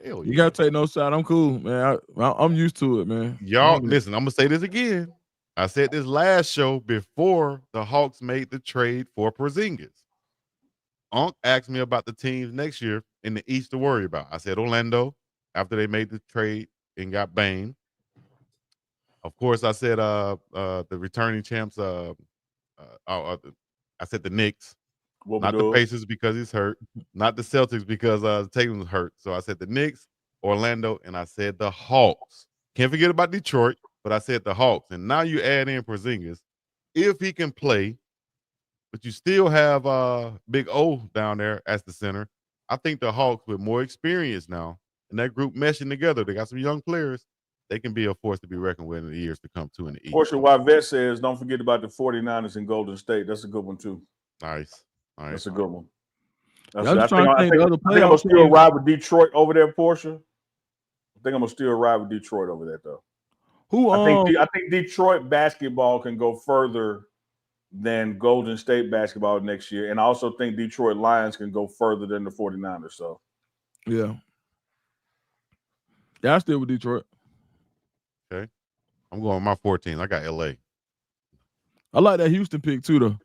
Hell you gotta take no shot. I'm cool, man. I'm used to it, man. Y'all listen, I'm gonna say this again. I said this last show before the Hawks made the trade for Porzingis. Unc asked me about the teams next year in the East to worry about. I said Orlando after they made the trade and got Bane. Of course, I said the returning champs. I said the Knicks, not the Pacers because he's hurt, not the Celtics because Tatum's hurt. So I said the Knicks, Orlando, and I said the Hawks. Can't forget about Detroit, but I said the Hawks. And now you add in Porzingis, if he can play, but you still have Big O down there as the center. I think the Hawks with more experience now, and that group meshing together, they got some young players. They can be a force to be reckoned with in the years to come too in the East. Portia Wivette says, don't forget about the 49ers in Golden State. That's a good one too. Nice. That's a good one. I think I'm going to still ride with Detroit over there, Portia. I think I'm going to still ride with Detroit over there, though. I think Detroit basketball can go further than Golden State basketball next year. And I also think Detroit Lions can go further than the 49ers. So, yeah, I still with Detroit. Okay. I'm going with my 14. I got LA. I like that Houston pick too, though.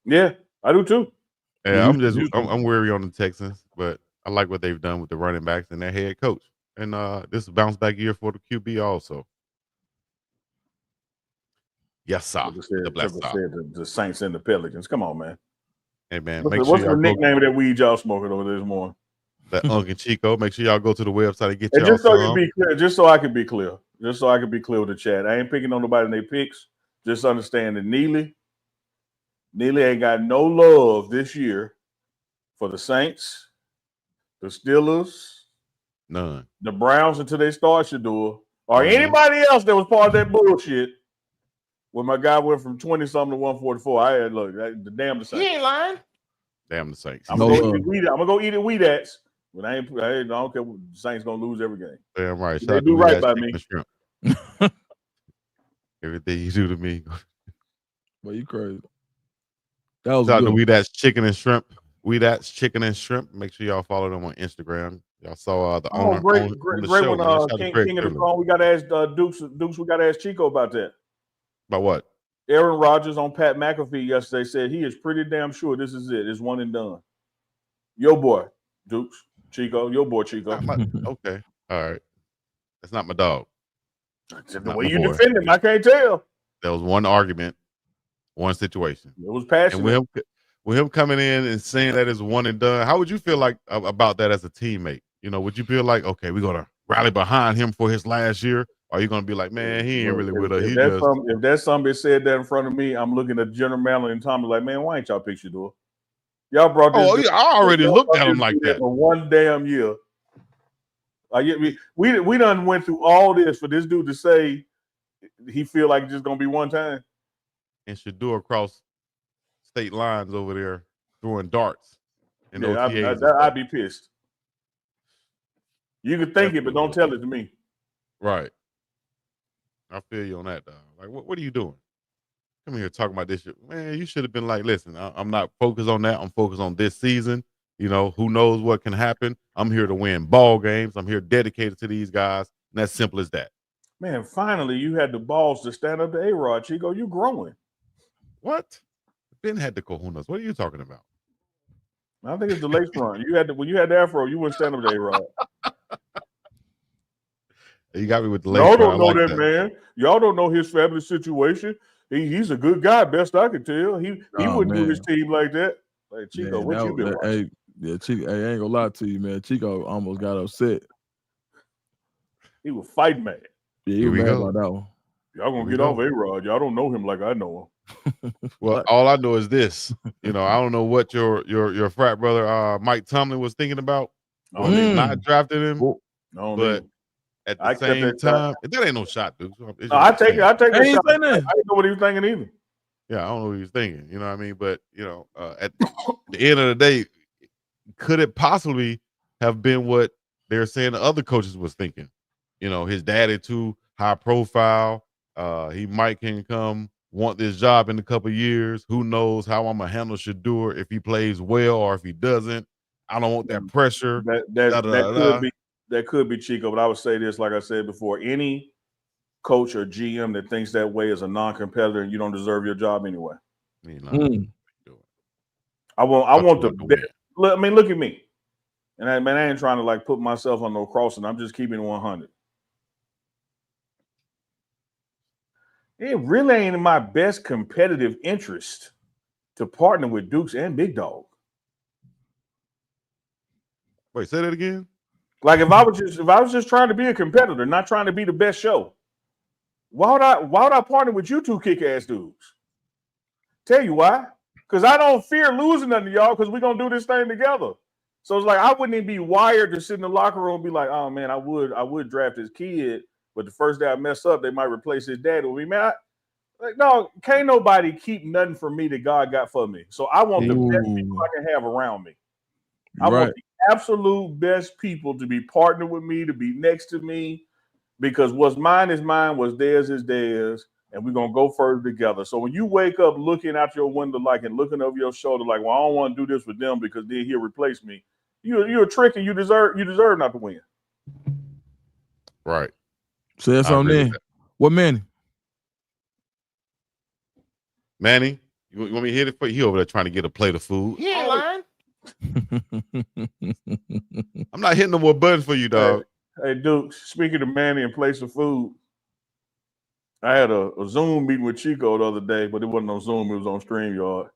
Yeah, I do too. Yeah, I'm weary on the Texans, but I like what they've done with the running backs and their head coach. And this is a bounce back year for the QB also. Yes, sir. The Saints and the Pelicans. Come on, man. Hey, man. What's the nickname of that weed y'all smoking over this morning? That Unc and Chico. Make sure y'all go to the website and get y'all just so you be clear. Just so I can be clear with the chat. I ain't picking on nobody in their picks. Just understand that Neely ain't got no love this year for the Saints, the Steelers, none, the Browns until they start Shador, or anybody else that was part of that bullshit. When my guy went from 20-something to 144, I had the damn the Saints. He ain't lying. Damn the Saints. I'm gonna go eat it Weedats. But I don't care. The Saints gonna lose every game. Damn right. They do right by me. Everything you do to me. Well, you crazy. That was good. Good. Weedats Chicken and Shrimp. Weedats Chicken and Shrimp. Make sure y'all follow them on Instagram. Y'all saw the owner. Great one. King of the Phone. We got to ask Dukes. We got to ask Chico about that. About what? Aaron Rodgers on Pat McAfee yesterday said he is pretty damn sure this is it. It's one and done. Yo, boy, Dukes. Chico, your boy Chico. Okay, all right. That's not my dog. The way you defend him, I can't tell. There was one argument, one situation. It was passionate. And with him coming in and saying that it's one and done, how would you feel like about that as a teammate? Would you feel like, okay, we're gonna rally behind him for his last year, Or are you gonna be like, man, he ain't Look, really with us. if that's somebody said that in front of me, I'm looking at General Mallon and Tommy like, man, why ain't y'all picture door? Y'all brought this. Oh, yeah, I already looked at him like that for one damn year. We done went through all this for this dude to say he feel like it's just gonna be one time. and Shador across state lines over there throwing darts and Yeah, OTAs. I'd be pissed. You can think it, but don't tell it to me. Right. I feel you on that, dog. Like, what are you doing? Come here talking about this shit. Man, you should have been like, listen, I'm not focused on that. I'm focused on this season. You know, who knows what can happen. I'm here to win ball games. I'm here dedicated to these guys. And that's simple as that. Man, finally you had the balls to stand up to A-Rod, Chico. You growing. What? Ben had the kahunas. What are you talking about? I think it's the lace front. When you had the afro, you wouldn't stand up to A-Rod. You got me with the lace Y'all front. don't know that, man. Y'all don't know his family situation. He's a good guy, best I can tell. He wouldn't do his team like that. Like, Chico, what you been watching? Chico, I ain't gonna lie to you, man. Chico almost got upset. He was fight mad. Yeah, he was mad about that one. Y'all gonna get off A-Rod. Y'all don't know him like I know him. Well, all I know is this. You know, I don't know what your frat brother Mike Tomlin was thinking about when they not drafted him. But at the same time, that ain't no shot, dude. I take the shot. I didn't know what he was thinking either. Yeah, I don't know what he was thinking. You know what I mean? But you know, at the end of the day, could it possibly have been what they're saying the other coaches was thinking? You know, his daddy too high profile. He might can come want this job in a couple of years. Who knows how I'm gonna handle Shador if he plays well or if he doesn't. I don't want that pressure. That could be Chico, but I would say this, like I said before, any coach or GM that thinks that way is a non-competitor and you don't deserve your job anyway. I want the best. Look, I mean, look at me. And I ain't trying to like put myself on no crossing. I'm just keeping it 100. It really ain't in my best competitive interest to partner with Dukes and Big Dog. Wait, say that again. Like if I was just trying to be a competitor, not trying to be the best show, why would I partner with you two kick-ass dudes? Tell you why. Because I don't fear losing nothing to y'all because we're gonna do this thing together. So it's like I wouldn't even be wired to sit in the locker room and be like, oh man, I would draft his kid, but the first day I mess up, they might replace his dad with me. Man, no, can't nobody keep nothing from me that God got for me. So I want the best people I can have around me. I want the absolute best people to be partnered with me, to be next to me, because what's mine is mine, what's theirs is theirs, and we're gonna go further together. So when you wake up looking out your window like and looking over your shoulder like, well, I don't want to do this with them because then he'll replace me. You're a trick and you deserve not to win. Right. So that's on there. What Manny? Manny, you want me to hit it for you? He over there trying to get a plate of food. He ain't lying. I'm not hitting no more buttons for you, dog. Hey, Duke, speaking of Manny and place of food, I had a Zoom meeting with Chico the other day, but it wasn't on Zoom, it was on StreamYard.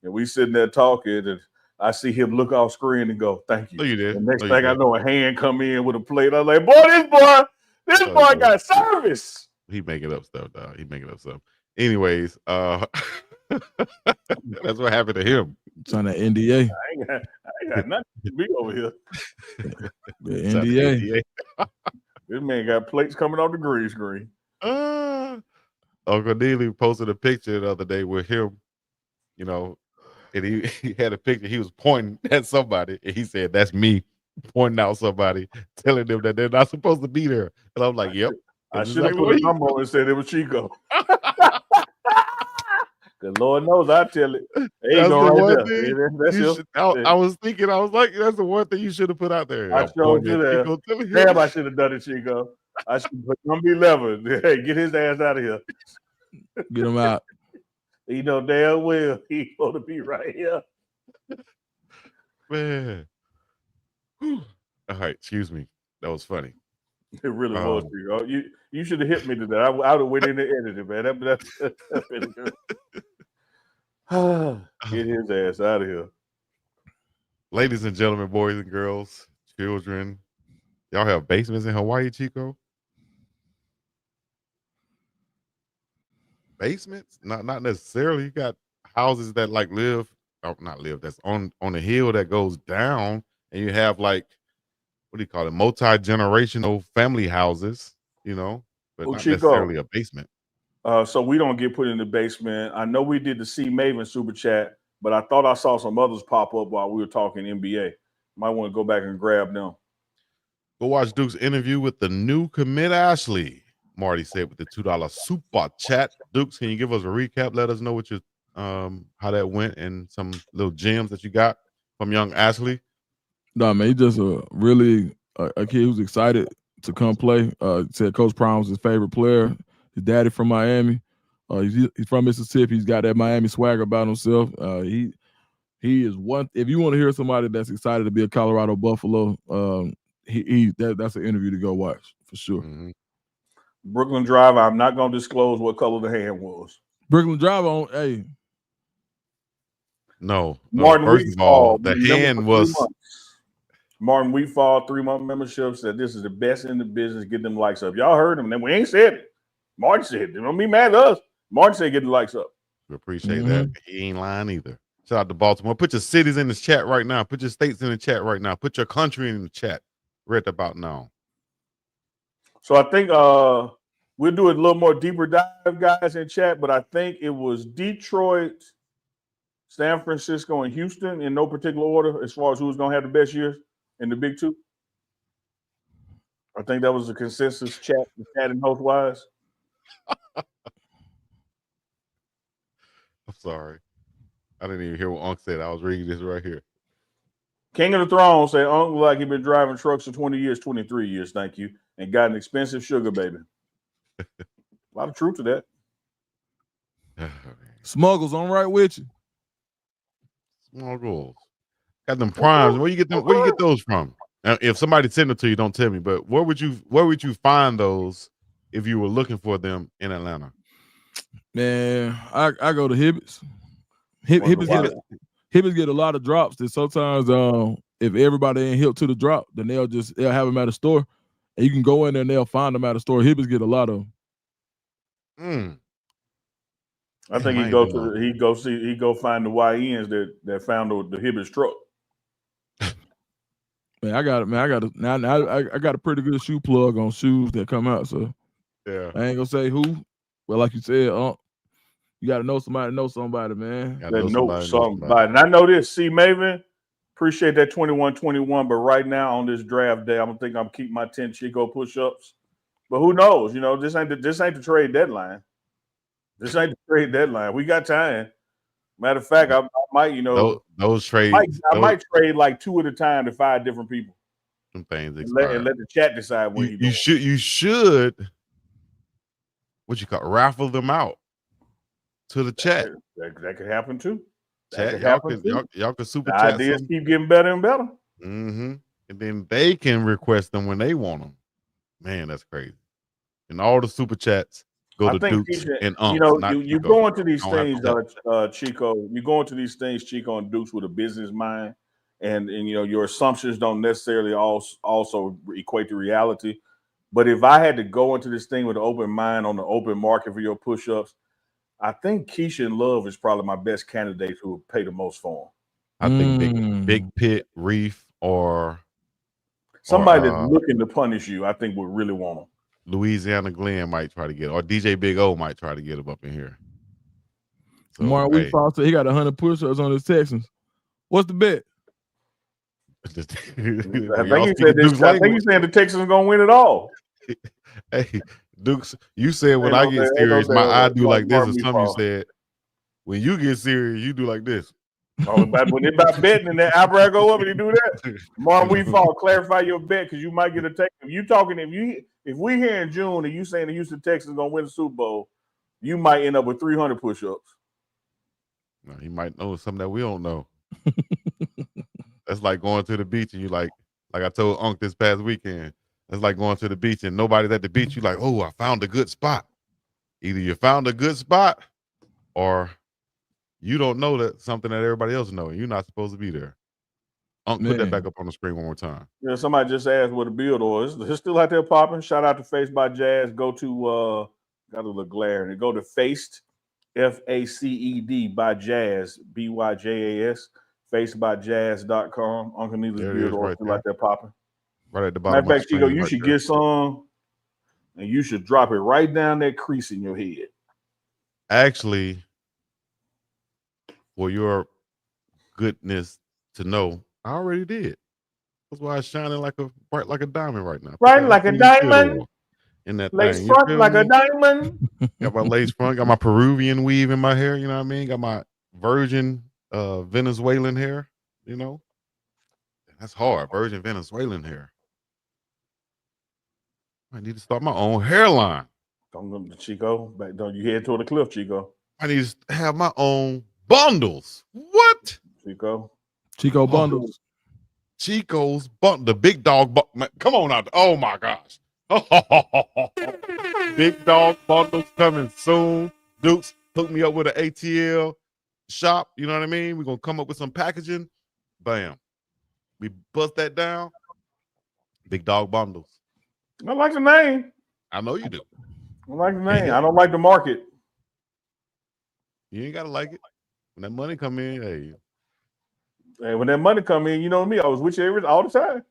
And we sitting there talking, and I see him look off screen and go, thank you. No, you did. And next thing I know, a hand come in with a plate. I'm like, boy, this boy got service. He making up stuff, dog. He making up stuff. Anyways, that's what happened to him. Sign an NDA. I ain't got nothing to be over here. The NDA. This man got plates coming off the green screen. Uncle Neely posted a picture the other day with him, you know, and he had a picture. He was pointing at somebody, and he said, "That's me," pointing out somebody, telling them that they're not supposed to be there. And I'm like, "Yep." I should have put a number on and said it was Chico. Because Lord knows I tell it. That's the one thing. I was thinking, I was like, that's the one thing you should have put out there. I showed you that. Damn, I should have done it, Chico. I should put number 11. Hey, get his ass out of here. Get him out. You know damn well he's supposed to be right here. Man. Whew. All right, excuse me. That was funny. It really was. You should have hit me to that. I would have went in and edited, man. That's really good. Get his ass out of here. Ladies and gentlemen, boys and girls, children, y'all have basements in Hawaii, Chico? basements? Not necessarily. You got houses that like that's on the hill that goes down, and you have like, what do you call it, multi-generational family houses, but Oh, not Chico. necessarily a basement. So we don't get put in the basement. I know we did the C Maven super chat, but I thought I saw some others pop up while we were talking NBA. Might want to go back and grab them. Go watch Duke's interview with the new commit Ashley. Marty said with the $2 super chat. Dukes, can you give us a recap? Let us know what you how that went and some little gems that you got from young Ashley. No, man, he just really a kid who's excited to come play. Said Coach Prime was his favorite player. His daddy from Miami. He's from Mississippi. He's got that Miami swagger about himself. He is one. If you want to hear somebody that's excited to be a Colorado Buffalo, that's an interview to go watch for sure. Mm-hmm. Brooklyn Drive. I'm not going to disclose what color the hand was. Brooklyn Drive on. Hey, no. Martin First of all, the hand was. Martin Wheatfall, 3-month membership, said this is the best in the business. Get them likes up. Y'all heard him. And we ain't said it. Martin said it. Don't be mad at us. Martin said get the likes up. We appreciate that. He ain't lying either. Shout out to Baltimore. Put your cities in the chat right now. Put your states in the chat right now. Put your country in the chat right about now. So I think we'll do a little more deeper dive, guys, in chat. But I think it was Detroit, San Francisco, and Houston in no particular order as far as who's going to have the best years in the Big Two. I think that was the consensus chat and host wise. I'm sorry. I didn't even hear what Unc said. I was reading this right here. King of the Throne said Unc like he been driving trucks for 20 years, 23 years, thank you, and got an expensive sugar baby. A lot of truth to that. Smuggles on right with you. Smuggles. Got them primes. Where you get them? Where you get those from? Now, if somebody sent them to you, don't tell me. But where would you find those if you were looking for them in Atlanta? Man, I go to Hibbett's. Hibbett's get a lot of drops that sometimes if everybody ain't hip to the drop, then they'll have them at a store, and you can go in there and they'll find them at a store. Hibbett's get a lot of them. I think he go find the YNs that found the Hibbett's truck. Man, I got a pretty good shoe plug on shoes that come out. So yeah, I ain't gonna say who, but like you said, you gotta know somebody, man. Know somebody. And I know this. See, Maven, appreciate that 21-21. But right now on this draft day, I'm keeping my 10 Chico push-ups. But who knows? This ain't the trade deadline. This ain't the trade deadline. We got time. Matter of fact, I might, those trades. I might trade like 2 at a time to 5 different people. Some things and let the chat decide when you should. What you call raffle them out to the chat. That could happen too. Chat, y'all can super chat. Ideas keep getting better and better. Mm-hmm. And then they can request them when they want them. Man, that's crazy. And all the super chats go to Dukes and Unks. You go into these things, Chico. You go into these things, Chico and Dukes, with a business mind, and your assumptions don't necessarily also equate to reality. But if I had to go into this thing with an open mind on the open market for your push-ups, I think Keisha and Love is probably my best candidate who would pay the most for them. I think Big Pit, Reef, or somebody that's looking to punish you, I think would really want them. Louisiana Glenn might try to get, or DJ Big O might try to get him up in here. So, Mark, we said he got 100 push-ups on his Texans. What's the bet? I think he's saying the Texans are gonna win it all. Hey, Dukes, you said when I get serious, my eye do like this, or something you said. When you get serious, you do like this. Oh, when it's about betting and that eyebrow go up and you do that, Martin Weefall, clarify your bet because you might get a take. If we here in June and you saying the Houston Texans gonna win the Super Bowl, you might end up with 300 push-ups. No, he might know something that we don't know. That's like going to the beach and you like I told Unc this past weekend. It's like going to the beach and nobody's at the beach. You like, oh, I found a good spot. Either you found a good spot or you don't know that something that everybody else knows. You're not supposed to be there. Unc, put that back up on the screen one more time. Yeah, somebody just asked what a build is. It's still out there popping. Shout out to Face by Jazz. Go to got a little glare and go to Faced FACED by Jazz, BYJAS, facebyjazz.com. Uncle Needle's There it beard is oil right still there. out there popping. Right at the Matter bottom of of the fact, Chico, screen you right should there. get some and you should drop it right down that crease in your head. Actually, for your goodness to know, I already did. That's why it's shining bright like a diamond right now. Put Right that like a Uncle Needle's beard diamond. oil in that Lace thing. You front feel like a me? diamond. Got my lace front, got my Peruvian weave in my hair, you know what I mean? Got my virgin Venezuelan hair, you know? That's hard, virgin Venezuelan hair. I need to start my own hairline. Don't go to Chico. Back, don't you head toward the cliff, Chico. I need to have my own bundles. What? Chico. Chico bundles. Chico's bundle, the big dog. Come on out. Oh my gosh. Big dog bundles coming soon. Dukes, hook me up with an ATL shop. You know what I mean? We're going to come up with some packaging. Bam. We bust that down. Big dog bundles. I like the name. I know you do. I like the name. I don't like the market. You ain't got to like it. When that money come in, hey. And when that money come in, you know me, I was with you all the time.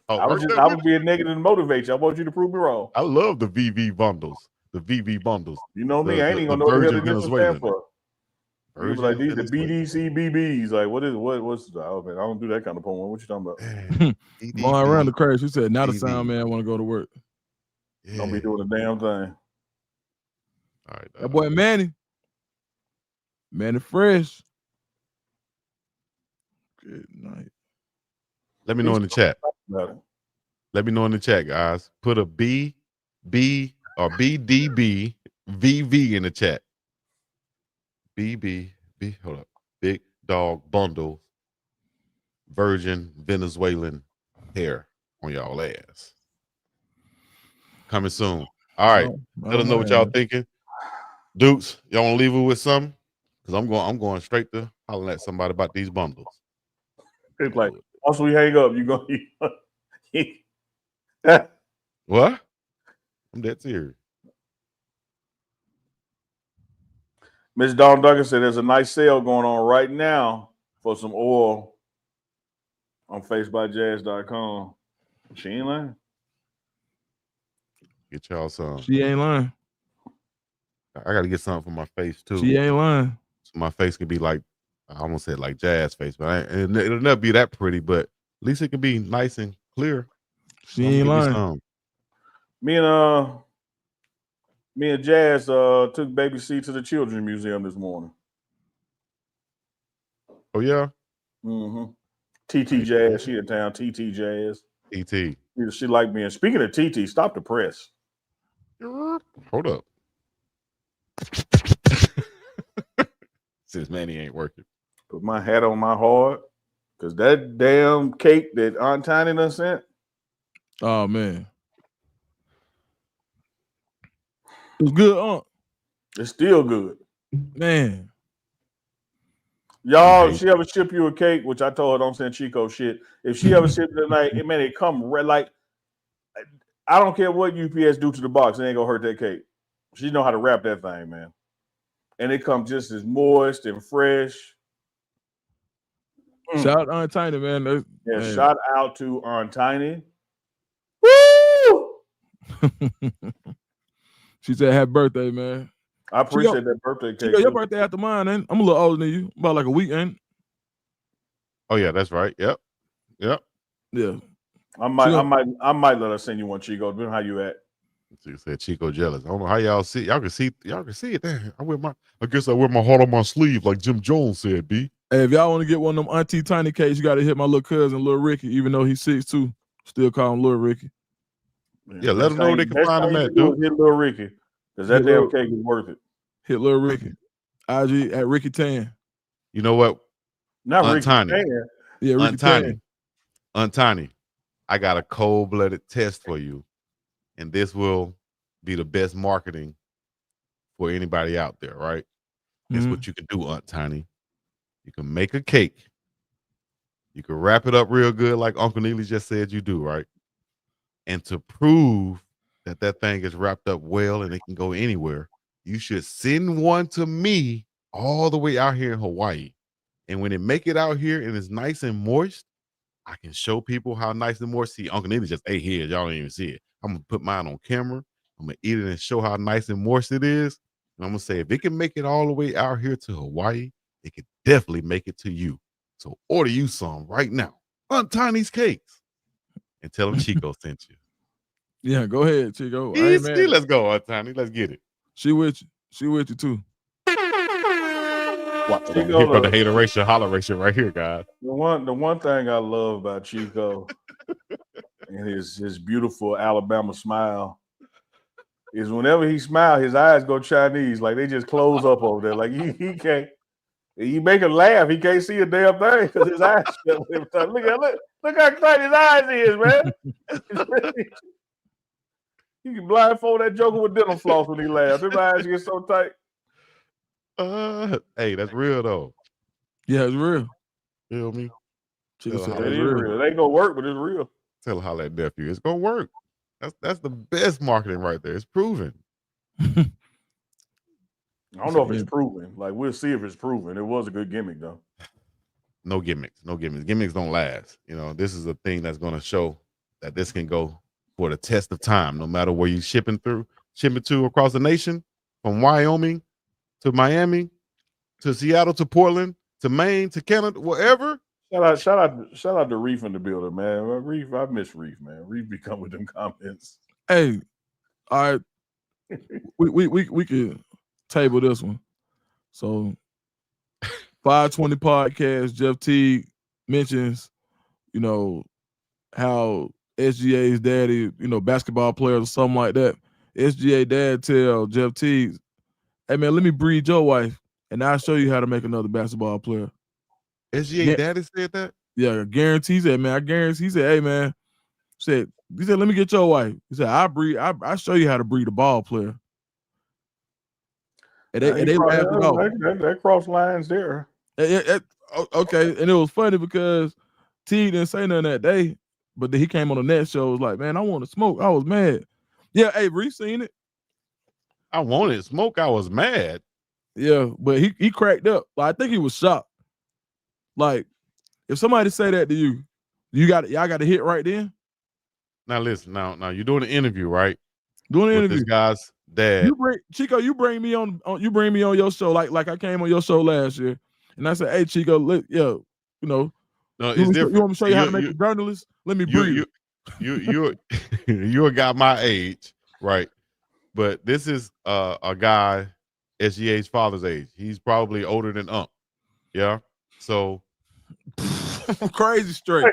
I was being negative to motivate you. I want you to prove me wrong. I love the VV bundles. The VV bundles. You know me, I ain't even gonna know what the hell this stand for. You like these the BDC BBs. Like what's oh man, I don't do that kind of porn. What you talking about? Going around the crash. She said, now the sound man want to go to work. Yeah. Don't be doing a damn thing. All right. That boy Manny Fresh. Good night. Let me know in the chat. Let me know in the chat, guys. Put a B or BDB VV in the chat. BB, hold up. Big dog bundle virgin Venezuelan hair on y'all ass. Coming soon. All right. Let us know what y'all thinking. Dukes, y'all want to leave it with something? Because I'm going straight to hollering at somebody about these bundles. It's like, also we hang up, you go. What? I'm dead serious. Miss Dawn Duggan said there's a nice sale going on right now for some oil on facebyjazz.com. She ain't lying. Get y'all some. She ain't lying. I got to get something for my face too. She ain't lying. So my face could be like, I almost said like Jazz face, but it'll never be that pretty, but at least it can be nice and clear. She ain't lying. Me and Jazz took Baby C to the Children's Museum this morning. Oh yeah? Mm-hmm. TT Jazz, she in town. TT Jazz. TT. She liked me. And speaking of TT, stop the press. Hold up. Since Manny ain't working. Put my hat on my heart. Because that damn cake that Aunt Tiny done sent. Oh, man. It was good, Aunt. It's still good. Man. Y'all, if she ever ship you a cake, which I told her don't send Chico shit. If she ever shipped it tonight, man, it come red like I don't care what UPS do to the box, it ain't gonna hurt that cake. She know how to wrap that thing, man. And it comes just as moist and fresh. Shout out to Aunt Tiny, man. Man. Shout out to Aunt Tiny. Woo! She said happy birthday, man. I appreciate that birthday cake. Your birthday after mine, ain't? I'm a little older than you. About like a week, ain't? Oh yeah, that's right. Yep. Yeah. I might let her send you one, Chico. Depending on how you act. She said Chico jealous. I don't know how y'all see. Y'all can see it there. I guess I wear my heart on my sleeve, like Jim Jones said, B. Hey, if y'all want to get one of them Auntie Tiny cakes, you got to hit my little cousin, Little Ricky, even though he's 6'2". Still call him Little Ricky. Yeah, let them know where they can find him at, dude. Hit Little Ricky. Because that damn cake is worth it. Hit Little Ricky. IG at Ricky Tan. You know what? Not Aunt Ricky Tiny. Tan. Yeah, Ricky Tan. Aunt Tiny, I got a cold-blooded test for you. And this will be the best marketing for anybody out there, right? It's what you can do, Aunt Tiny. You can make a cake. You can wrap it up real good like Uncle Neely just said you do, right? And to prove that thing is wrapped up well and it can go anywhere, you should send one to me all the way out here in Hawaii. And when it make it out here and it's nice and moist, I can show people how nice and moist. See, Uncle Nitty just ate his. Y'all don't even see it. I'm going to put mine on camera. I'm going to eat it and show how nice and moist it is. And I'm going to say, if it can make it all the way out here to Hawaii, it could definitely make it to you. So order you some right now. Aunt Tiny's Cakes. And tell them Chico sent you. Yeah, go ahead, Chico. Easy, let's go, Aunt Tiny. Let's get it. She with you. She with you too. Watch here for the hateration, holleration right here, guys. The one thing I love about Chico and his beautiful Alabama smile is whenever he smiles, his eyes go Chinese, like they just close up over there. Like he can't. You make him laugh, he can't see a damn thing because his eyes. Look how tight his eyes is, man. You can blindfold that joker with dental floss when he laughs. His eyes get so tight. Hey, that's real though. Yeah, it's real. Feel me? Chico said It is real. It ain't gonna work, but it's real. Tell her how that nephew. It's gonna work. That's the best marketing right there. It's proven. I don't know if it's proven. Like we'll see if it's proven. It was a good gimmick though. No gimmicks. Gimmicks don't last. You know, this is a thing that's gonna show that this can go for the test of time, no matter where you shipping to across the nation, from Wyoming to Miami, to Seattle, to Portland, to Maine, to Canada, wherever. Shout out to Reef in the building, man. Reef, I miss Reef, man. Reef be coming with them comments. Hey, all right. we could table this one. So 520 podcast, Jeff Teague mentions, how SGA's daddy, basketball players or something like that. SGA dad tell Jeff Teague, hey man, let me breed your wife and I'll show you how to make another basketball player. SGA daddy said that? Yeah, guarantees that, man. I guarantee. He said, hey man, he said, let me get your wife. He said, I show you how to breed a ball player. And they laughed it off. That cross lines there. Okay, and it was funny because T didn't say nothing that day, but then he came on the next show. Was like, man, I want to smoke. I was mad. Yeah, hey, Reese seen it. I wanted smoke. I was mad. Yeah, but he cracked up. Like, I think he was shocked. Like, if somebody say that to you, y'all got to hit right then. Now listen, now you're doing an interview, right? Doing an interview. This guy's dad. You bring me on your show like I came on your show last year, and I said, hey Chico, no, it's different. You want me to show you how to make a journalist? Let me breathe. You're a guy my age, right? But this is a guy SGA's father's age. He's probably older than Ump. Yeah. So crazy straight.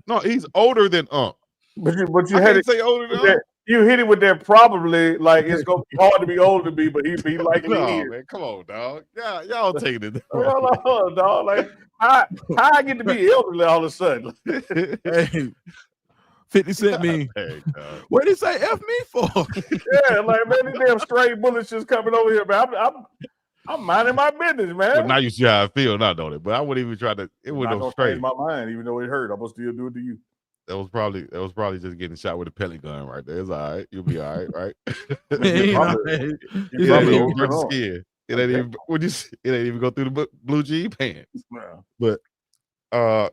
No, he's older than Ump. But you had to say older than Ump. You hit it with that probably, like it's gonna be hard to be older than me, but he'd be like, no, man, come on, dog. Yeah, y'all taking it. Hold on, dog. Like, how I get to be elderly all of a sudden? Hey, 50 Cent me. What did he say F me for? Yeah, like, man, these damn stray bullets just coming over here, man. I'm minding my business, man. Well, now you see how I feel, not on it. But I wouldn't even try to. It wouldn't go straight. My mind, even though it hurt, I'm gonna still do it to you. That was probably just getting shot with a pellet gun right there. It's all right. You'll be all right, right? It ain't even go through the blue jean pants. Yeah. But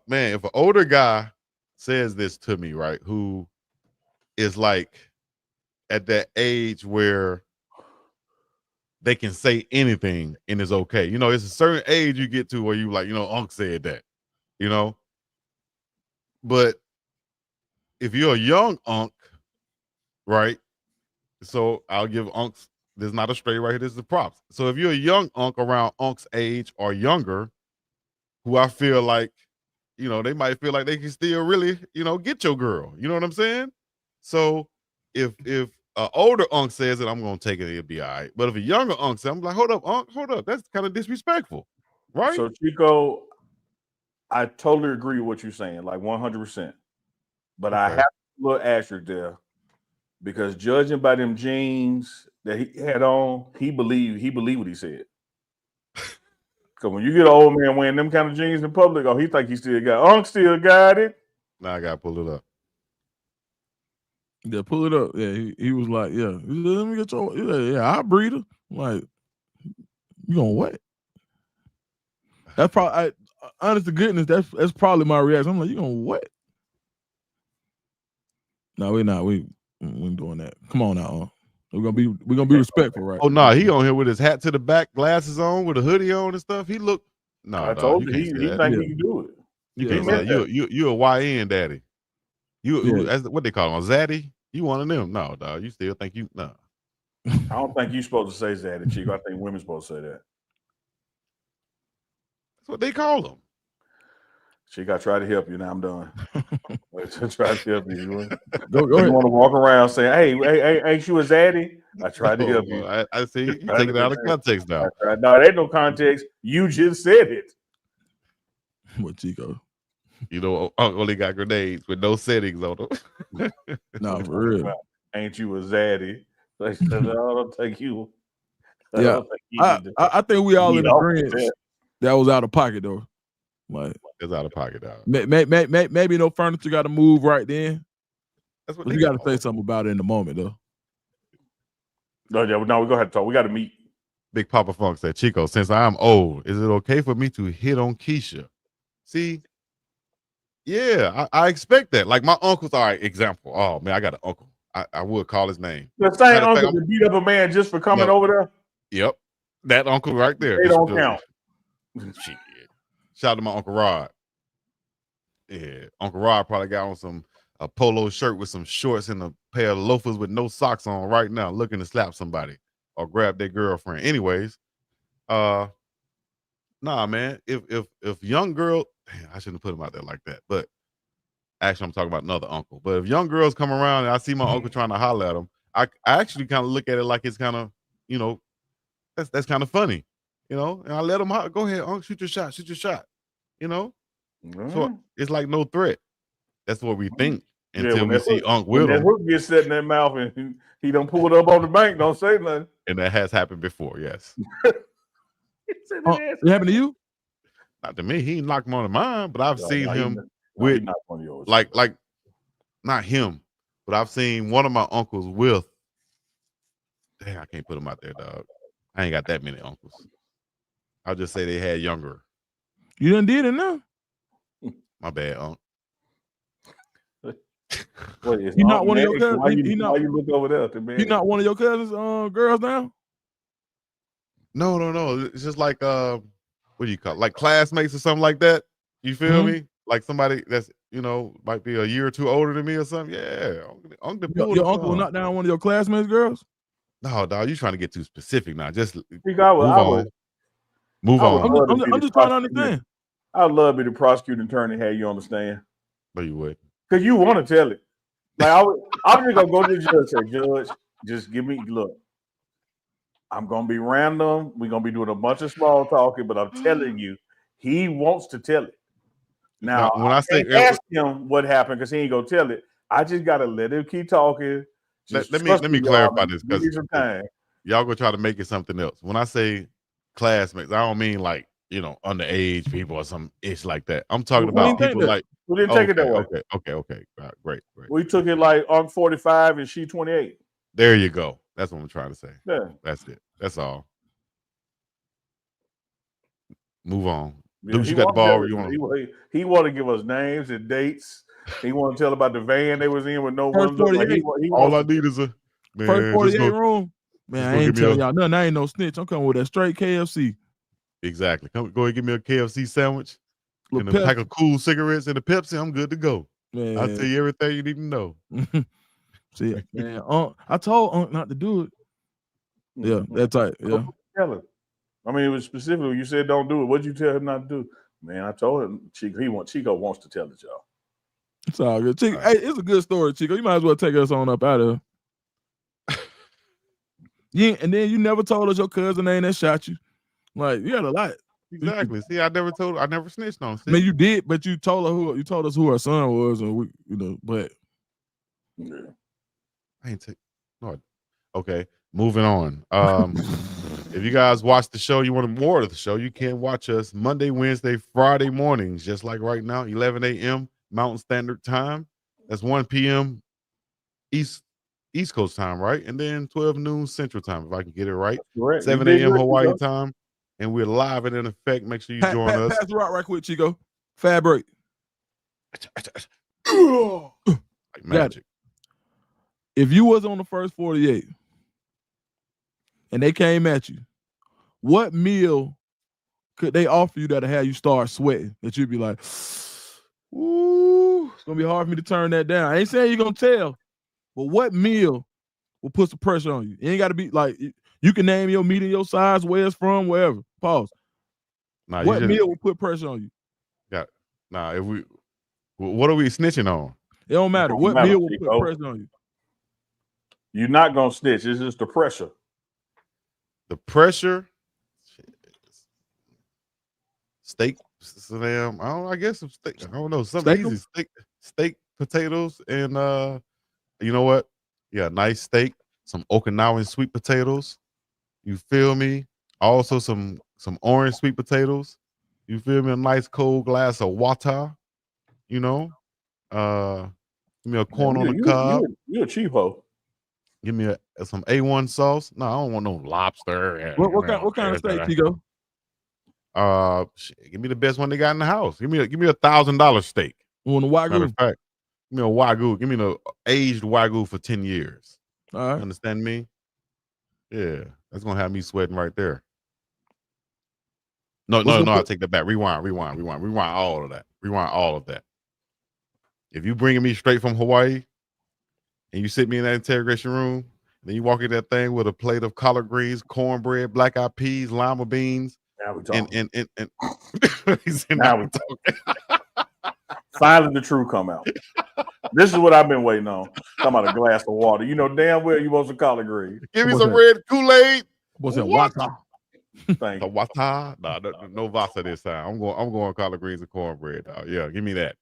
man, if an older guy says this to me, right, who is like at that age where they can say anything and it's okay. It's a certain age you get to where you like, Unc said that, But if you're a young Unc, right? So I'll give Uncs, there's not a straight right here, this is the props. So if you're a young Unc around Unc's age or younger, who I feel like, they might feel like they can still really, get your girl. You know what I'm saying? So if an older Unc says it, I'm going to take it, it'll be all right. But if a younger Unc says, I'm like, hold up, Unc, hold up. That's kind of disrespectful, right? So, Chico, I totally agree with what you're saying, like 100%. But okay. I have a little asterisk there because judging by them jeans that he had on, he believed what he said. Because when you get an old man wearing them kind of jeans in public, he think he still got Unc still got it. Now I got to pull it up. Yeah, pull it up. Yeah, he was like, yeah, let me get your. Yeah, I'll breed her. I'm like, you gonna what? That's probably, honest to goodness, that's probably my reaction. I'm like, you gonna what? No, we're not. We ain't doing that. Come on now. We're gonna be respectful, right? Oh no, he on here with his hat to the back, glasses on, with a hoodie on and stuff. He look I dog. told You you can't he say that. think Yeah. he can do it. You Yeah, can't say right. that. You a YN daddy. You Yeah. that's what they call him, a zaddy. You one of them? No, dog. You still think you no? I don't think you're supposed to say that, Chico. I think women's supposed to say that. That's what they call them. Chico, I tried to help you. Now I'm done. I tried to help you. Go You ahead. want to walk around saying, "Hey, ain't you a zaddy?" I tried to help you. I see you take it out of context now. No, there ain't no context. You just said it. What, Chico? You know, only got grenades with no settings on them. No, for real. Ain't you a zaddy? I don't think you. Yeah, I think we all in agreement that was out of pocket though. Like, it's out of pocket, dog. Maybe no furniture got to move right then. That's what you got to say something about it in the moment though. No, we go ahead and talk. We got to meet. Big Papa Funk said, Chico, since I'm old, is it okay for me to hit on Keisha? See, yeah, I expect that. Like my uncle's, all right, example. Oh man, I got an uncle. I would call his name. The same uncle that beat up a man just for coming over there? Yep. That uncle right there. They don't count. Shit. Shout out to my Uncle Rod. Yeah. Uncle Rod probably got on a polo shirt with some shorts and a pair of loafers with no socks on right now, looking to slap somebody or grab their girlfriend. Anyways, nah, man. If young girl, I shouldn't put him out there like that, but actually I'm talking about another uncle. But if young girls come around and I see my uncle trying to holler at them, I actually kind of look at it like it's kind of, you know, that's kind of funny, you know, and I let them go ahead, Uncle, shoot your shot, you know. So it's like no threat. That's what we think until we see Unc with him. That hook gets set in that mouth and he don't pull it up on the bank, don't say nothing. And that has happened before, yes. It happened to you? Not to me. He ain't knocked one of mine, but I've seen him with like not him, but I've seen one of my uncles with. Dang, I can't put him out there, dog. I ain't got that many uncles. I'll just say they had younger. You done did it now. My bad, Unc. He not one of your cousins. Why you look over there? He not one of your cousins, girls now? No. It's just like what do you call it? Like classmates or something like that. You feel me? Like somebody that's, you know, might be a year or two older than me or something. Yeah. Your uncle will knock down one of your classmates' girls? No, dog, you trying to get too specific now. Just move on. I'm just trying to understand. I'd love to be the prosecuting attorney, have you understand. But you would. Because you want to tell it. Like I'm just gonna go to the judge and say, Judge, just give me look. I'm gonna be random. We're gonna be doing a bunch of small talking, but I'm telling you, he wants to tell it. Now when I say ask him what happened because he ain't gonna tell it. I just gotta let him keep talking. Let me clarify this because y'all gonna try to make it something else. When I say classmates, I don't mean like, you know, underage people or some ish like that. I'm talking about people like we didn't take it that way. Okay. Great. We took it like I'm 45 and she 28. There you go. That's what I'm trying to say. Yeah. That's it. That's all. Move on. Yeah, Dude, you got the ball. He want to give us names and dates. He want to tell about the van they was in with no First windows. Like all I need is a man. First 48 room. Man, I ain't telling y'all nothing. I ain't no snitch. I'm coming with that straight KFC. Exactly. Go ahead and give me a KFC sandwich and a pack of cool cigarettes and a Pepsi. I'm good to go. Man. I'll tell you everything you need to know. See, man, I told Unc not to do it. Yeah, that's right. Yeah. Tell him. I mean, it was specifically you said don't do it. What'd you tell him not to do? Man, I told him Chico wants to tell it, y'all. It's all good. Chico, hey, it's a good story, Chico. You might as well take us on up out of here. And then you never told us your cousin name that shot you. Like, you got a lot. Exactly. See, I never snitched on. I mean, you did, but you told us who her son was, and we, you know, but yeah. I ain't take no. Okay, moving on. If you guys watch the show, you want more of the show, you can watch us Monday, Wednesday, Friday mornings, just like right now, 11 a.m. Mountain Standard Time. That's 1 p.m. East Coast time, right? And then 12 noon Central time, if I can get it right. Correct. 7 a.m. Hawaii time. And we're live and in effect. Make sure you join us. Pass the rock right quick, Chico. Fab break. Like magic. If you was on the first 48 and they came at you, what meal could they offer you that'll have you start sweating? That you'd be like, ooh, it's gonna be hard for me to turn that down. I ain't saying you're gonna tell, but what meal will put some pressure on you? It ain't gotta be like you can name your meat and your size, where it's from, wherever. Pause. Nah, what meal will put pressure on you? Yeah. Nah, what are we snitching on? It don't matter. What meal will put pressure on you? You're not gonna snitch. It's just the pressure. The pressure. Steak, Sam. I guess some steak. I don't know. Something easy. Steak, potatoes, and you know what? Yeah, nice steak. Some Okinawan sweet potatoes. You feel me? Also some orange sweet potatoes. You feel me? A nice cold glass of water. You know, give me a corn on the cob. You a cheapo. Give me some A1 sauce. No, I don't want no lobster. What kind of steak, Chico? Give me the best one they got in the house. Give me a $1,000 steak. You want a Wagyu? Matter of fact, give me a Wagyu. Give me the aged Wagyu for 10 years. All right. Understand me? Yeah, that's gonna have me sweating right there. No, I take that back. Rewind all of that. Rewind all of that. If you bringing me straight from Hawaii and you sit me in that interrogation room, then you walk in that thing with a plate of collard greens, cornbread, black eyed peas, lima beans. Now we talking. And now we talking. Finally, the truth come out. This is what I've been waiting on. Talking about a glass of water. You know damn well you want some collard greens. Give me some red Kool-Aid. What's that? Water. Thank you. Water. No Vasa this time. I'm going collard greens and cornbread. Yeah, give me that.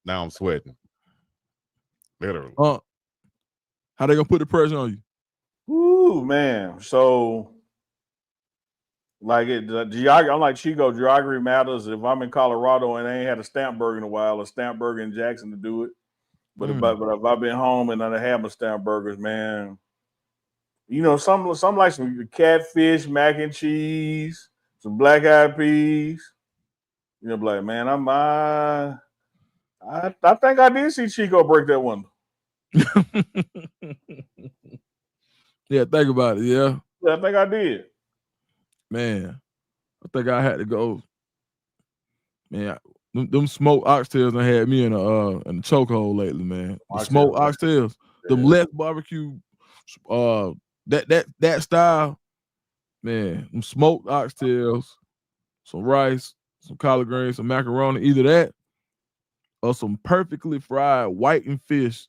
Now I'm sweating. Literally. How they gonna put the pressure on you? Ooh, man. So like geography, I'm like Chico, geography matters. If I'm in Colorado and I ain't had a stamp burger in a while, a stamp burger in Jackson to do it. But if I've been home and I have my stamp burgers, man, you know, some like some catfish, mac and cheese, some black eyed peas. You know, like, man, I think I did see Chico break that window. Yeah, think about it. Yeah, I think I did. Man, I think I had to go. Man, them smoked oxtails done had me in a chokehold lately, man. The smoked oxtails, them less barbecue, that style, man. Them smoked oxtails, some rice, some collard greens, some macaroni, either that or some perfectly fried whiting fish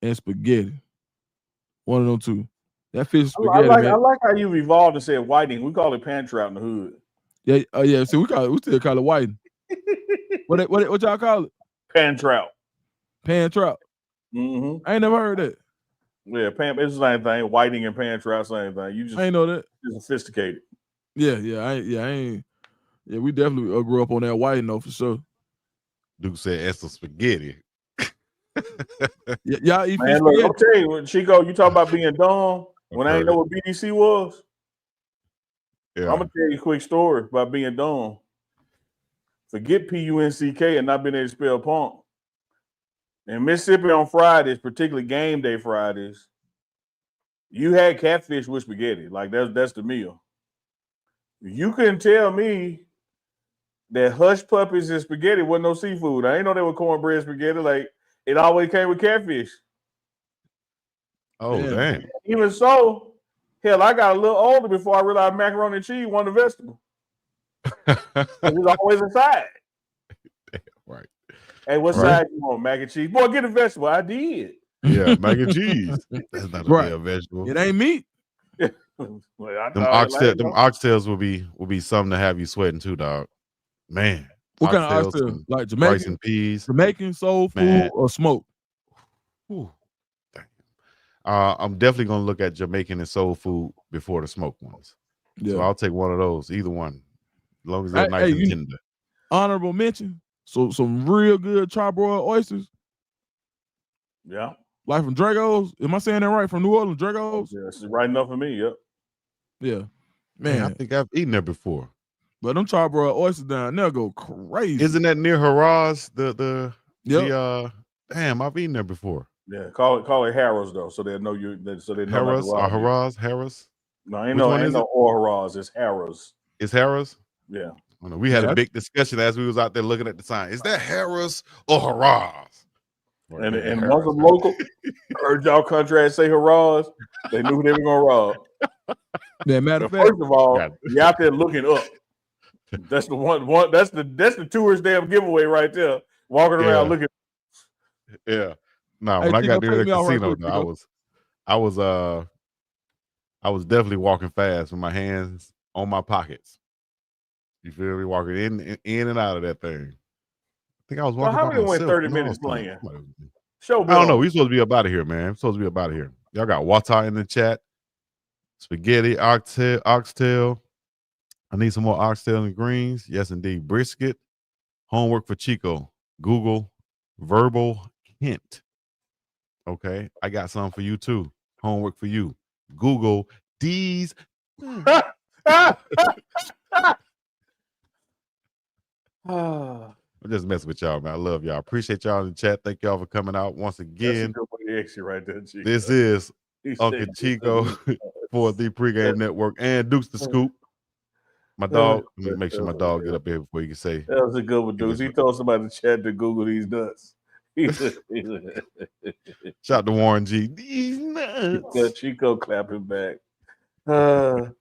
and spaghetti. One of them two. That fish spaghetti. I like how you've evolved and said whiting. We call it pan trout in the hood. Yeah, yeah. See, we still call it whiting. What y'all call it? Pan trout. Pan trout. Mm-hmm. I ain't never heard that. Yeah, it's the same thing. Whiting and pan trout, same thing. You just I ain't know that. You're sophisticated. Yeah. Yeah, we definitely grew up on that whiting though for sure. Duke said that's some spaghetti. Y'all eat Man, look, I'll tell you, Chico, you talk about being dumb when I didn't know what BDC was. Yeah. I'm gonna tell you a quick story about being dumb. Forget PUNCK and not being able to spell punk. In Mississippi on Fridays, particularly game day Fridays, you had catfish with spaghetti. Like that's the meal. You couldn't tell me that hush puppies and spaghetti wasn't no seafood. I ain't know they were cornbread spaghetti. Like it always came with catfish. Oh, damn. Even so, hell, I got a little older before I realized macaroni and cheese wasn't a vegetable. It was always a side. Right. Hey, what side you want? Mac and cheese? Boy, get a vegetable. I did. Yeah, mac and cheese. That's not a vegetable. It ain't meat. Them oxtails will be something to have you sweating too, dog. Man. What kind of oxtail? Like Jamaican rice and peas. Jamaican soul food or smoked? I'm definitely gonna look at Jamaican and soul food before the smoked ones. Yeah. So I'll take one of those, either one, as long as they're nice and tender. Honorable mention. So some real good charbroiled oysters. Yeah. Like from Dragos. Am I saying that right? From New Orleans, Dragos? Yeah, it's right enough for me. Yep. Yeah. Man, I Man. think I've eaten there before. But them charbroiled oysters down there go crazy. Isn't that near Haraz? Damn, I've eaten there before. Yeah, call it Harris though, so they know you. So they know Harris not to rob you. Harris. No, ain't Which one no is it? or Harris. It's Harris. It's Harris. Yeah. I know, we had a big discussion as we was out there looking at the sign. Is that Harris or Haraz? And once a local heard y'all contract say Harraz, they knew they were gonna rob. Yeah, matter of fact, First of all, you out there looking up. That's the one. That's the tourist damn giveaway right there. Walking around looking. Yeah. No, when I got there at the casino, I was definitely walking fast with my hands on my pockets. You feel me? Walking in and out of that thing. I think I was walking. Well, how many went 30 minutes playing? Show. I don't know. We supposed to be up out of here, man. Supposed to be up out of here. Y'all got Wata in the chat. Spaghetti, oxtail. I need some more oxtail and greens. Yes, indeed. Brisket. Homework for Chico. Google verbal hint. Okay. I got some for you too. Homework for you. Google these. I'm just messing with y'all, man. I love y'all. Appreciate y'all in the chat. Thank y'all for coming out once again. Right there, Chico. This is Uncle Chico for the Pregame Network and Dukes the Scoop. My dog. Let me make sure my dog get up here before you can say. That was a good one, Dukes. He told somebody in the chat to Google these nuts. Shout out to Warren G. These nuts. Chico clapping back. You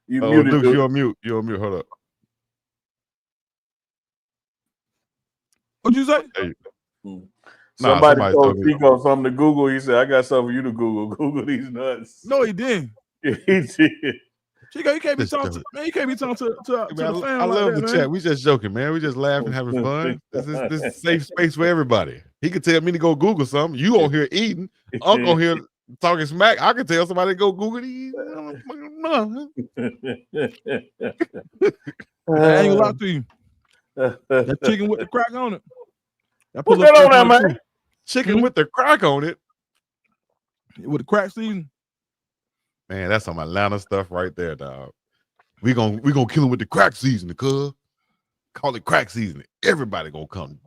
muted, Dukes, you're on mute. You're on mute. Hold up. What'd you say? Hey. Somebody told Chico something to Google. He said, I got something for you to Google. Google these nuts. No, he didn't. He did. Chico, you can't be talking to man. You can't be talking to the fam. I love the chat. We just joking, man. We just laughing, having fun. This is a safe space for everybody. He could tell me to go Google something. You on here eating. Uncle here talking smack. I could tell somebody to go Google these. I ain't gonna lie to you. That chicken with the crack on it. Put that on there, man. Chicken with the crack on it. With the crack season. Man, that's some Atlanta stuff right there, dog. We gonna kill him with the crack season, cuz. Call it crack season. Everybody gonna come.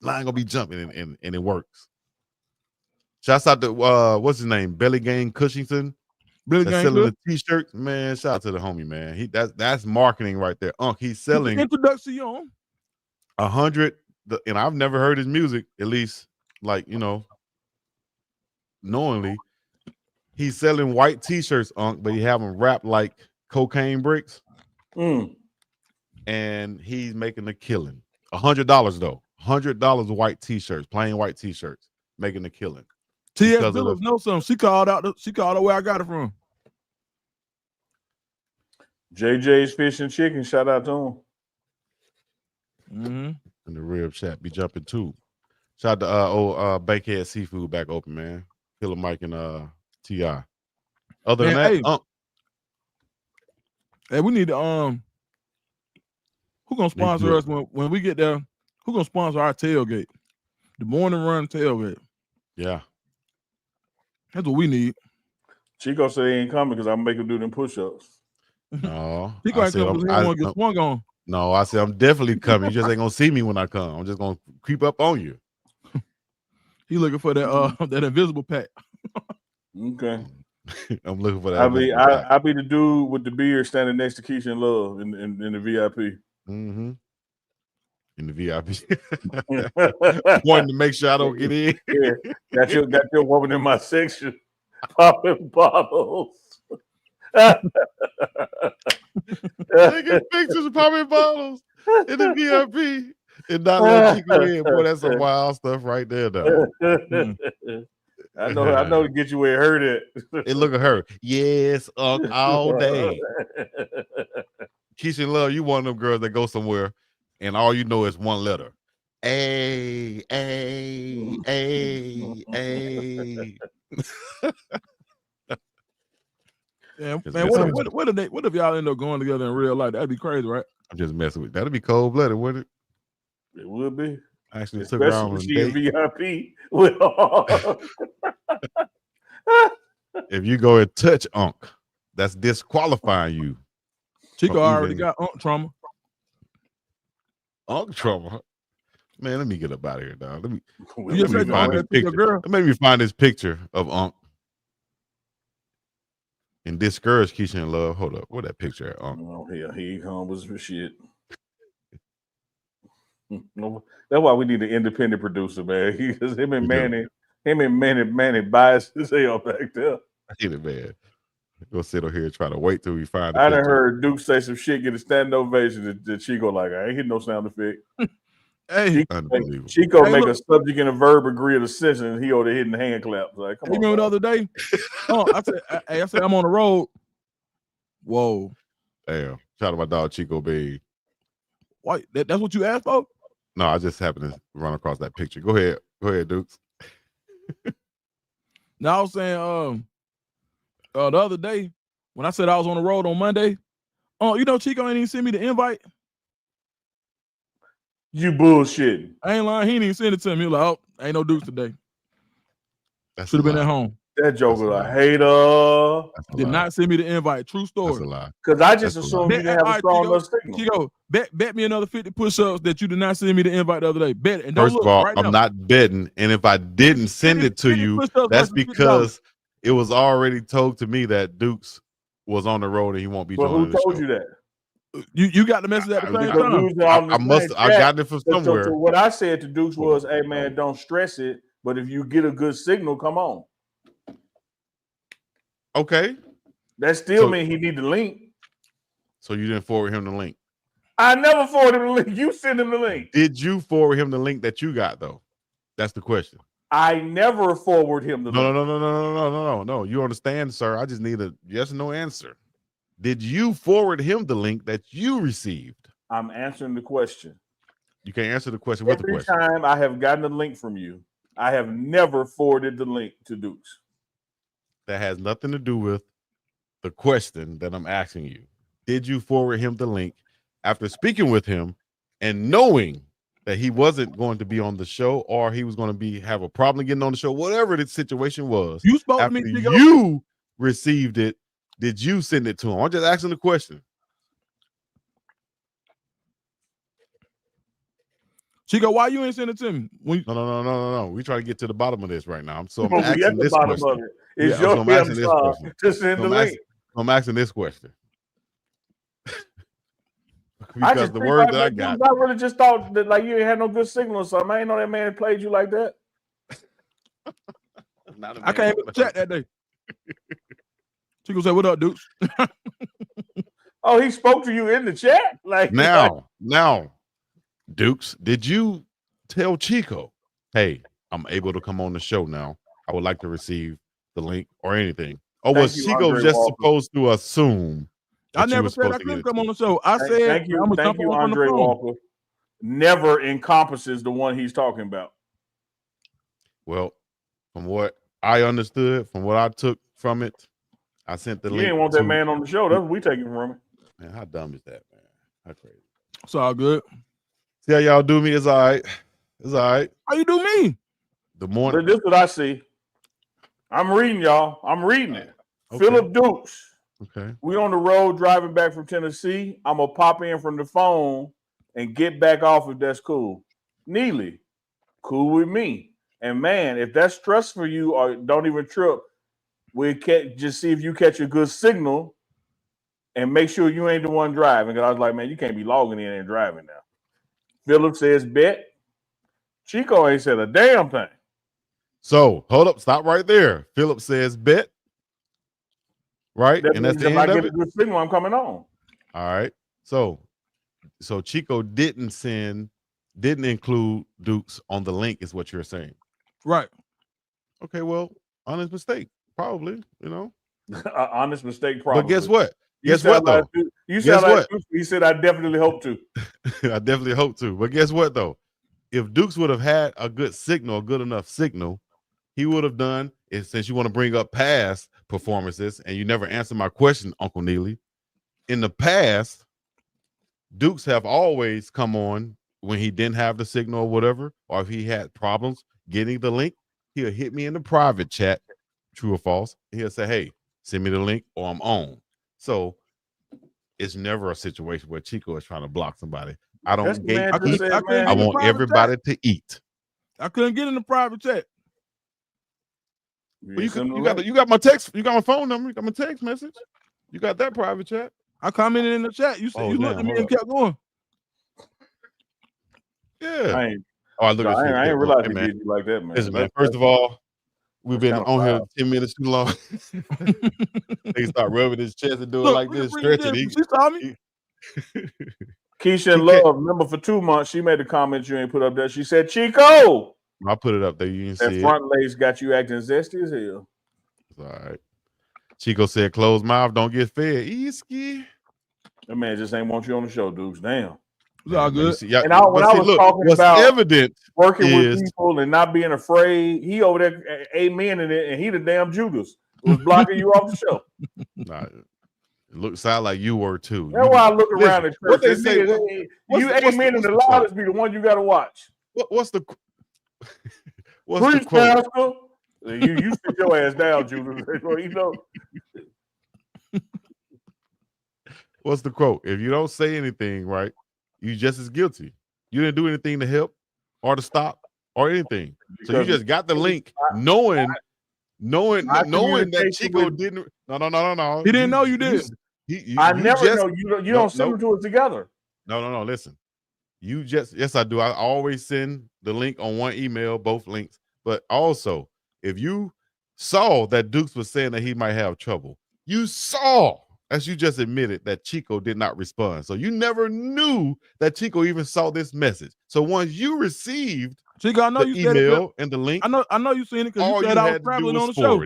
Line gonna be jumping and it works. Shouts out to what's his name? Belly Gang Cushington. Belly Gang selling the t-shirts. Man, shout out to the homie, man. That's marketing right there. He's selling introduction. 100, and I've never heard his music, at least like knowingly. He's selling white t-shirts, but he have them wrapped like cocaine bricks. And he's making a killing. $100 though. $100 white t-shirts, plain white t-shirts, making a killing. T.S. Phillips knows something. She called out where I got it from. JJ's Fish and Chicken. Shout out to him. And the rib chat be jumping too. Shout out to Bakehead Seafood back open, man. Killer Mike and T.I. Other than that, hey, we need to who gonna sponsor us when we get there? Who gonna sponsor our tailgate? The morning run tailgate. Yeah. That's what we need. Chico said he ain't coming because I'm making him do them push-ups. No. Chico ain't coming because he want to get swung on. No, I said I'm definitely coming. You just ain't gonna see me when I come. I'm just gonna creep up on you. He looking for that that invisible pack. Okay. I'm looking for that. I'll be the dude with the beard standing next to Keisha and Love in the VIP. Mm-hmm. In the VIP. Wanting to make sure I don't get in. Yeah. Got your woman in my section popping bottles. Taking pictures of popping bottles in the VIP and not let Chico in. Boy, that's some wild stuff right there, though. I know to get you where it hurt at. It look at her. Yes, all day. Keisha Love, you one of them girls that go somewhere and all you know is one letter. A. Yeah, man, what if y'all end up going together in real life? That'd be crazy, right? I'm just messing with. That'd be cold blooded, wouldn't it? It would be. Actually took her out on a Especially date. VIP. With If you go and touch Unc, that's disqualifying you. Chico from already even- got trauma. Unc trauma. Man, let me get up out of here, dog. Let me You just said you find already this took your picture. girl. Let me find this picture of Unc and discourage Keisha and Love. Hold up. Where that picture at, Unc? Oh, hell, he comes with shit. No, that's why we need an independent producer, man. Because him and Manny biased as hell back there. I hate it, man. Go sit over here and try to wait till we find the I picture. done heard Duke say some shit, get a standing ovation. That Chico like, I ain't hitting no sound effect. Hey, Unbelievable. Chico Hey, make look. a subject and a verb agree at a session, and he over there hitting hand claps. Like, come You on. remember the dog. other day? Oh, I said I'm on the road. Whoa. Damn. Shout out to my dog Chico Bay. Why? That's what you asked for? No, I just happened to run across that picture. Go ahead, Dukes. Now I was saying, the other day when I said I was on the road on Monday, you know Chico ain't even send me the invite. You bullshitting. I ain't lying. He didn't even send it to me. He was like, oh, ain't no Dukes today. That's Should have been a at lie. home. That joker That's a a lie. hater. That's a Did lie. not send me the invite. True That's story. a lie. Because I just That's a lie. assumed you didn't have a strong enough signal. Chico, bet me another 50 push-ups that you did not send me the invite the other day. Bet it. And don't First look of all, right I'm now. not betting, and if I didn't send it to 50 you, push-ups that's versus $50. because it was already told to me that Dukes was on the road and he won't be But joining who the told show. you that? You got the message at the same Because we time. was on the I same got chat. it from So somewhere. what I said to Dukes Hold was, on. hey, man, don't stress it. But if you get a good signal, come on. Okay, That still So- means he need the link. so you didn't forward him the link. I never forwarded him the link. You send him the link. Did you forward him the link that you got though? That's the question. I never forward him the link. No. You understand, sir? I just need a yes or no answer. Did you forward him the link that you received? I'm answering the question. You can't answer the question with the Every question. time I have gotten a link from you, I have never forwarded the link to Dukes. That has nothing to do with the question that I'm asking you. Did you forward him the link after speaking with him and knowing that he wasn't going to be on the show or he was going to have a problem getting on the show, whatever the situation was? You spoke to After me, Chico. you received it, did you send it to him? I'm just asking the question. Chico, why you ain't send it to me? No. We try to get to the bottom of this right now. So I'm But we at asking the this bottom question. of it. It's Yeah, so your I'm asking damn this job question. to send the link. I'm asking this question. I Because just the think word that I got. I really just thought that like you ain't had no good signal or something. I ain't know that man played you like that. I came in the chat that day. Chico said, what up, Dukes? Oh, he spoke to you in the chat? Like Now, Dukes, did you tell Chico, hey, I'm able to come on the show now. I would like to receive the link or anything. Or was Thank you, Chico Andre just Walker. supposed to assume I that you never were said I supposed to get couldn't it? come on the show. I said, thank you, I'm gonna jump on from the Andre phone. Walker. Never encompasses the one he's talking about. Well, from what I understood, from what I took from it, I sent the You link. didn't want that man on the show. That's what we taking from him. Man, how dumb is that, man? How crazy. It's all good. See how y'all do me? It's all right. It's all right. How you do me? The But morning. this is what I see. I'm reading, y'all. I'm reading it. Okay. Philip Dukes. Okay. We on the road driving back from Tennessee. I'm gonna pop in from the phone and get back off if that's cool. Neely, cool with me. And man, if that's stress for you, or don't even trip, we just see if you catch a good signal and make sure you ain't the one driving. Because I was like, man, you can't be logging in and driving now. Philip says bet. Chico ain't said a damn thing. So hold up, stop right there. Philip says bet. Right? That And that's means the if I end of get a it. good signal, I'm coming on. All right. So Chico didn't include Dukes on the link, is what you're saying. Right. Okay, well, honest mistake. Probably, Honest mistake, probably. But guess what? You Guess what, though? sound like he said, I definitely hope to. I definitely hope to. But guess what, though? If Dukes would have had a good enough signal, he would have done it. Since you want to bring up past performances and you never answered my question, Uncle Neely, in the past, Dukes have always come on when he didn't have the signal or whatever, or if he had problems getting the link, he'll hit me in the private chat, true or false. He'll say, hey, send me the link or I'm on. So it's never a situation where Chico is trying to block somebody. I That's don't the man gatekeep. just said, man. I want everybody to eat. I couldn't get in the private chat. Well, you got my text. You got my phone number. You got my text message. You got that private chat. I commented in the chat. You said you looked at me and kept going. Yeah. I look at you. I ain't realize he man. did you like that, man. Listen, man. First of all, we've been on here 10 minutes too long. They start rubbing his chest and doing like this, stretching. She saw me. Keisha in Love, remember for 2 months, she made a comment you ain't put up there. She said, Chico. I put it up there. You can see that front lace got you acting zesty as hell. It's all right. Chico said, closed mouth, don't get fed. Easky. That man just ain't want you on the show, Dukes. Damn. It's all good. And when I was talking about evident working with people and not being afraid, he over there amen in it, and he the damn Judas was blocking you off the show. Nah, it sound like you were too. That's why I look around at church. What they say? You amen in the loudest be the one you got to watch. What's the Preach, Pastor. You sit your ass down, Judas. You know. What's the quote? If you don't say anything, right, you just as guilty. You didn't do anything to help or to stop or anything. So you just got the link, knowing that Chico didn't. No. He didn't know you did. I never know you don't send them to us together. No. Listen, yes, I do. I always send the link on one email, both links. But also, if you saw that Dukes was saying that he might have trouble, you saw, as you just admitted, that Chico did not respond. So you never knew that Chico even saw this message. So once you received Chico, I know you email and the link, I know you seen it because you said I was traveling on the show.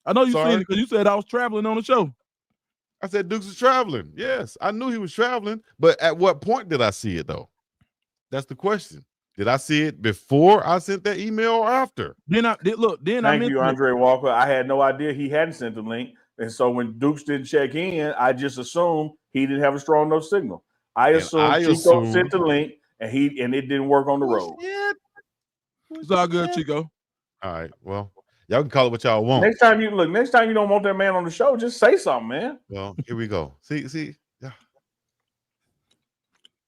I know you seen it because you said I was traveling on the show. I said Dukes is traveling. Yes, I knew he was traveling, but at what point did I see it though? That's the question. Did I see it before I sent that email or after? Thank you, Andre Walker. I had no idea he hadn't sent the link. And so when Dukes didn't check in, I just assumed he didn't have a strong enough signal. I assumed Chico sent the link and it didn't work on the road. It's all good, Chico. All right. Well, y'all can call it what y'all want. Next time you don't want that man on the show, just say something, man. Well, here we go. See. Yeah.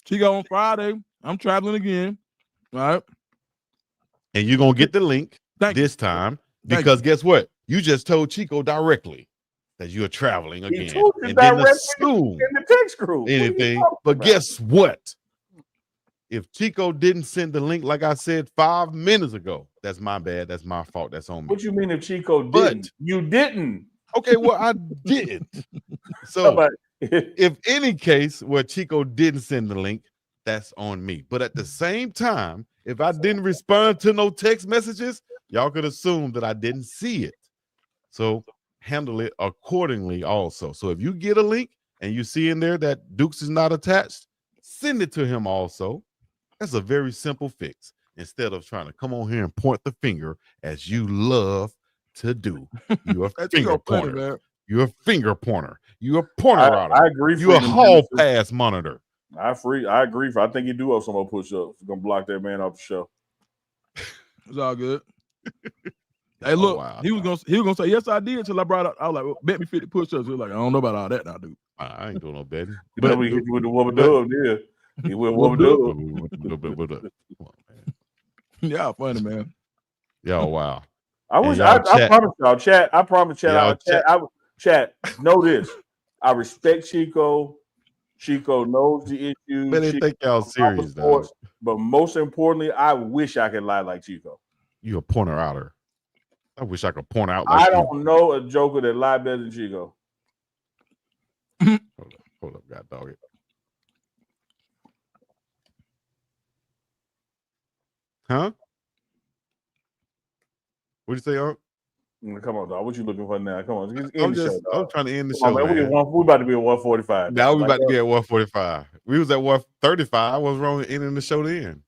Chico, on Friday, I'm traveling again. All right. And you're gonna get the link this time because guess what? You just told Chico directly that you're traveling again. And didn't assume in the text group anything. But guess what? If Chico didn't send the link, like I said 5 minutes ago, that's my bad. That's my fault. That's on me. What you mean if Chico didn't? You didn't. Okay, well, I didn't. So if any case where Chico didn't send the link, that's on me. But at the same time, if I didn't respond to no text messages, y'all could assume that I didn't see it. So handle it accordingly also. So if you get a link and you see in there that Dukes is not attached, send it to him also. That's a very simple fix. Instead of trying to come on here and point the finger as you love to do. You're a finger pointer. You're a finger pointer. You're a pointer router. I agree. You're a hall pass monitor. I agree. I think you do have some more push-ups. You're gonna block that man off the show. It's all good. Hey, look, he was gonna say yes, I did till I brought up. I was like, well, bet me 50 push-ups. He was like, I don't know about all that now, dude. I ain't doing no betting. But we hit you with the woman dub, yeah. He went woman dub. Yeah, funny, man. Yeah, wow. I promise y'all, chat. I promise chat. Chat. Know this. I respect Chico. Chico knows the issue. But they think y'all serious, though. But most importantly, I wish I could lie like Chico. You a pointer outer. I wish I could point out. Like I don't know a joker that lie better than Chico. Hold up, God dog it. Huh? What'd you say, Unc? Come on, dog. What you looking for now? Come on. I'm trying to end the show. Man. We about to be at 145. Now we about to be at 145. We was at 135. What's wrong with ending the show then?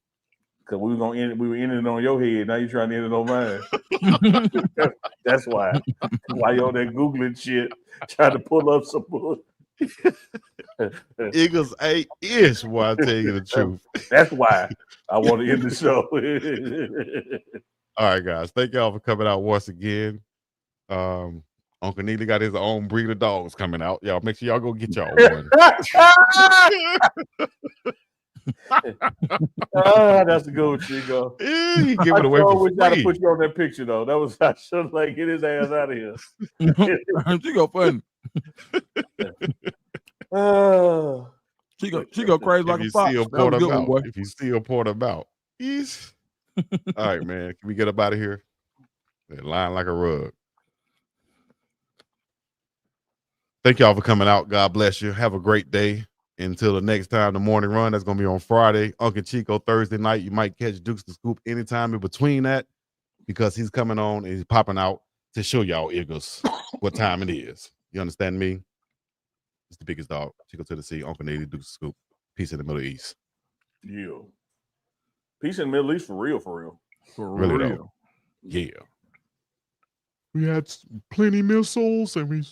Because we were ending it on your head. Now you're trying to end it on mine. That's why. Why you on there Googling shit, trying to pull up some book. Eagles 8-ish, boy, I tell you the truth. That's why I want to end the show. All right, guys. Thank y'all for coming out once again. Uncle Neely got his own breed of dogs coming out. Y'all make sure y'all go get y'all one. That's a good one, Chico. He give it away I for wish I'd have free. put you on that picture though. That was I should like get his ass out of here. She go funny. She go crazy like a fox. That was a good one, boy. If you see a port about, he's all right, man. Can we get up out of here? They're lying like a rug. Thank y'all for coming out. God bless you. Have a great day. Until the next time, the morning run, that's going to be on Friday. Uncle Chico, Thursday night. You might catch Dukes the Scoop anytime in between that because he's coming on and he's popping out to show y'all Eagles what time it is. You understand me? It's the biggest dog. Chico to the sea, Uncle Nady, Dukes the Scoop. Peace in the Middle East. Yeah. Peace in the Middle East for real, for real. For Really, real. though. Yeah. We had plenty missiles and we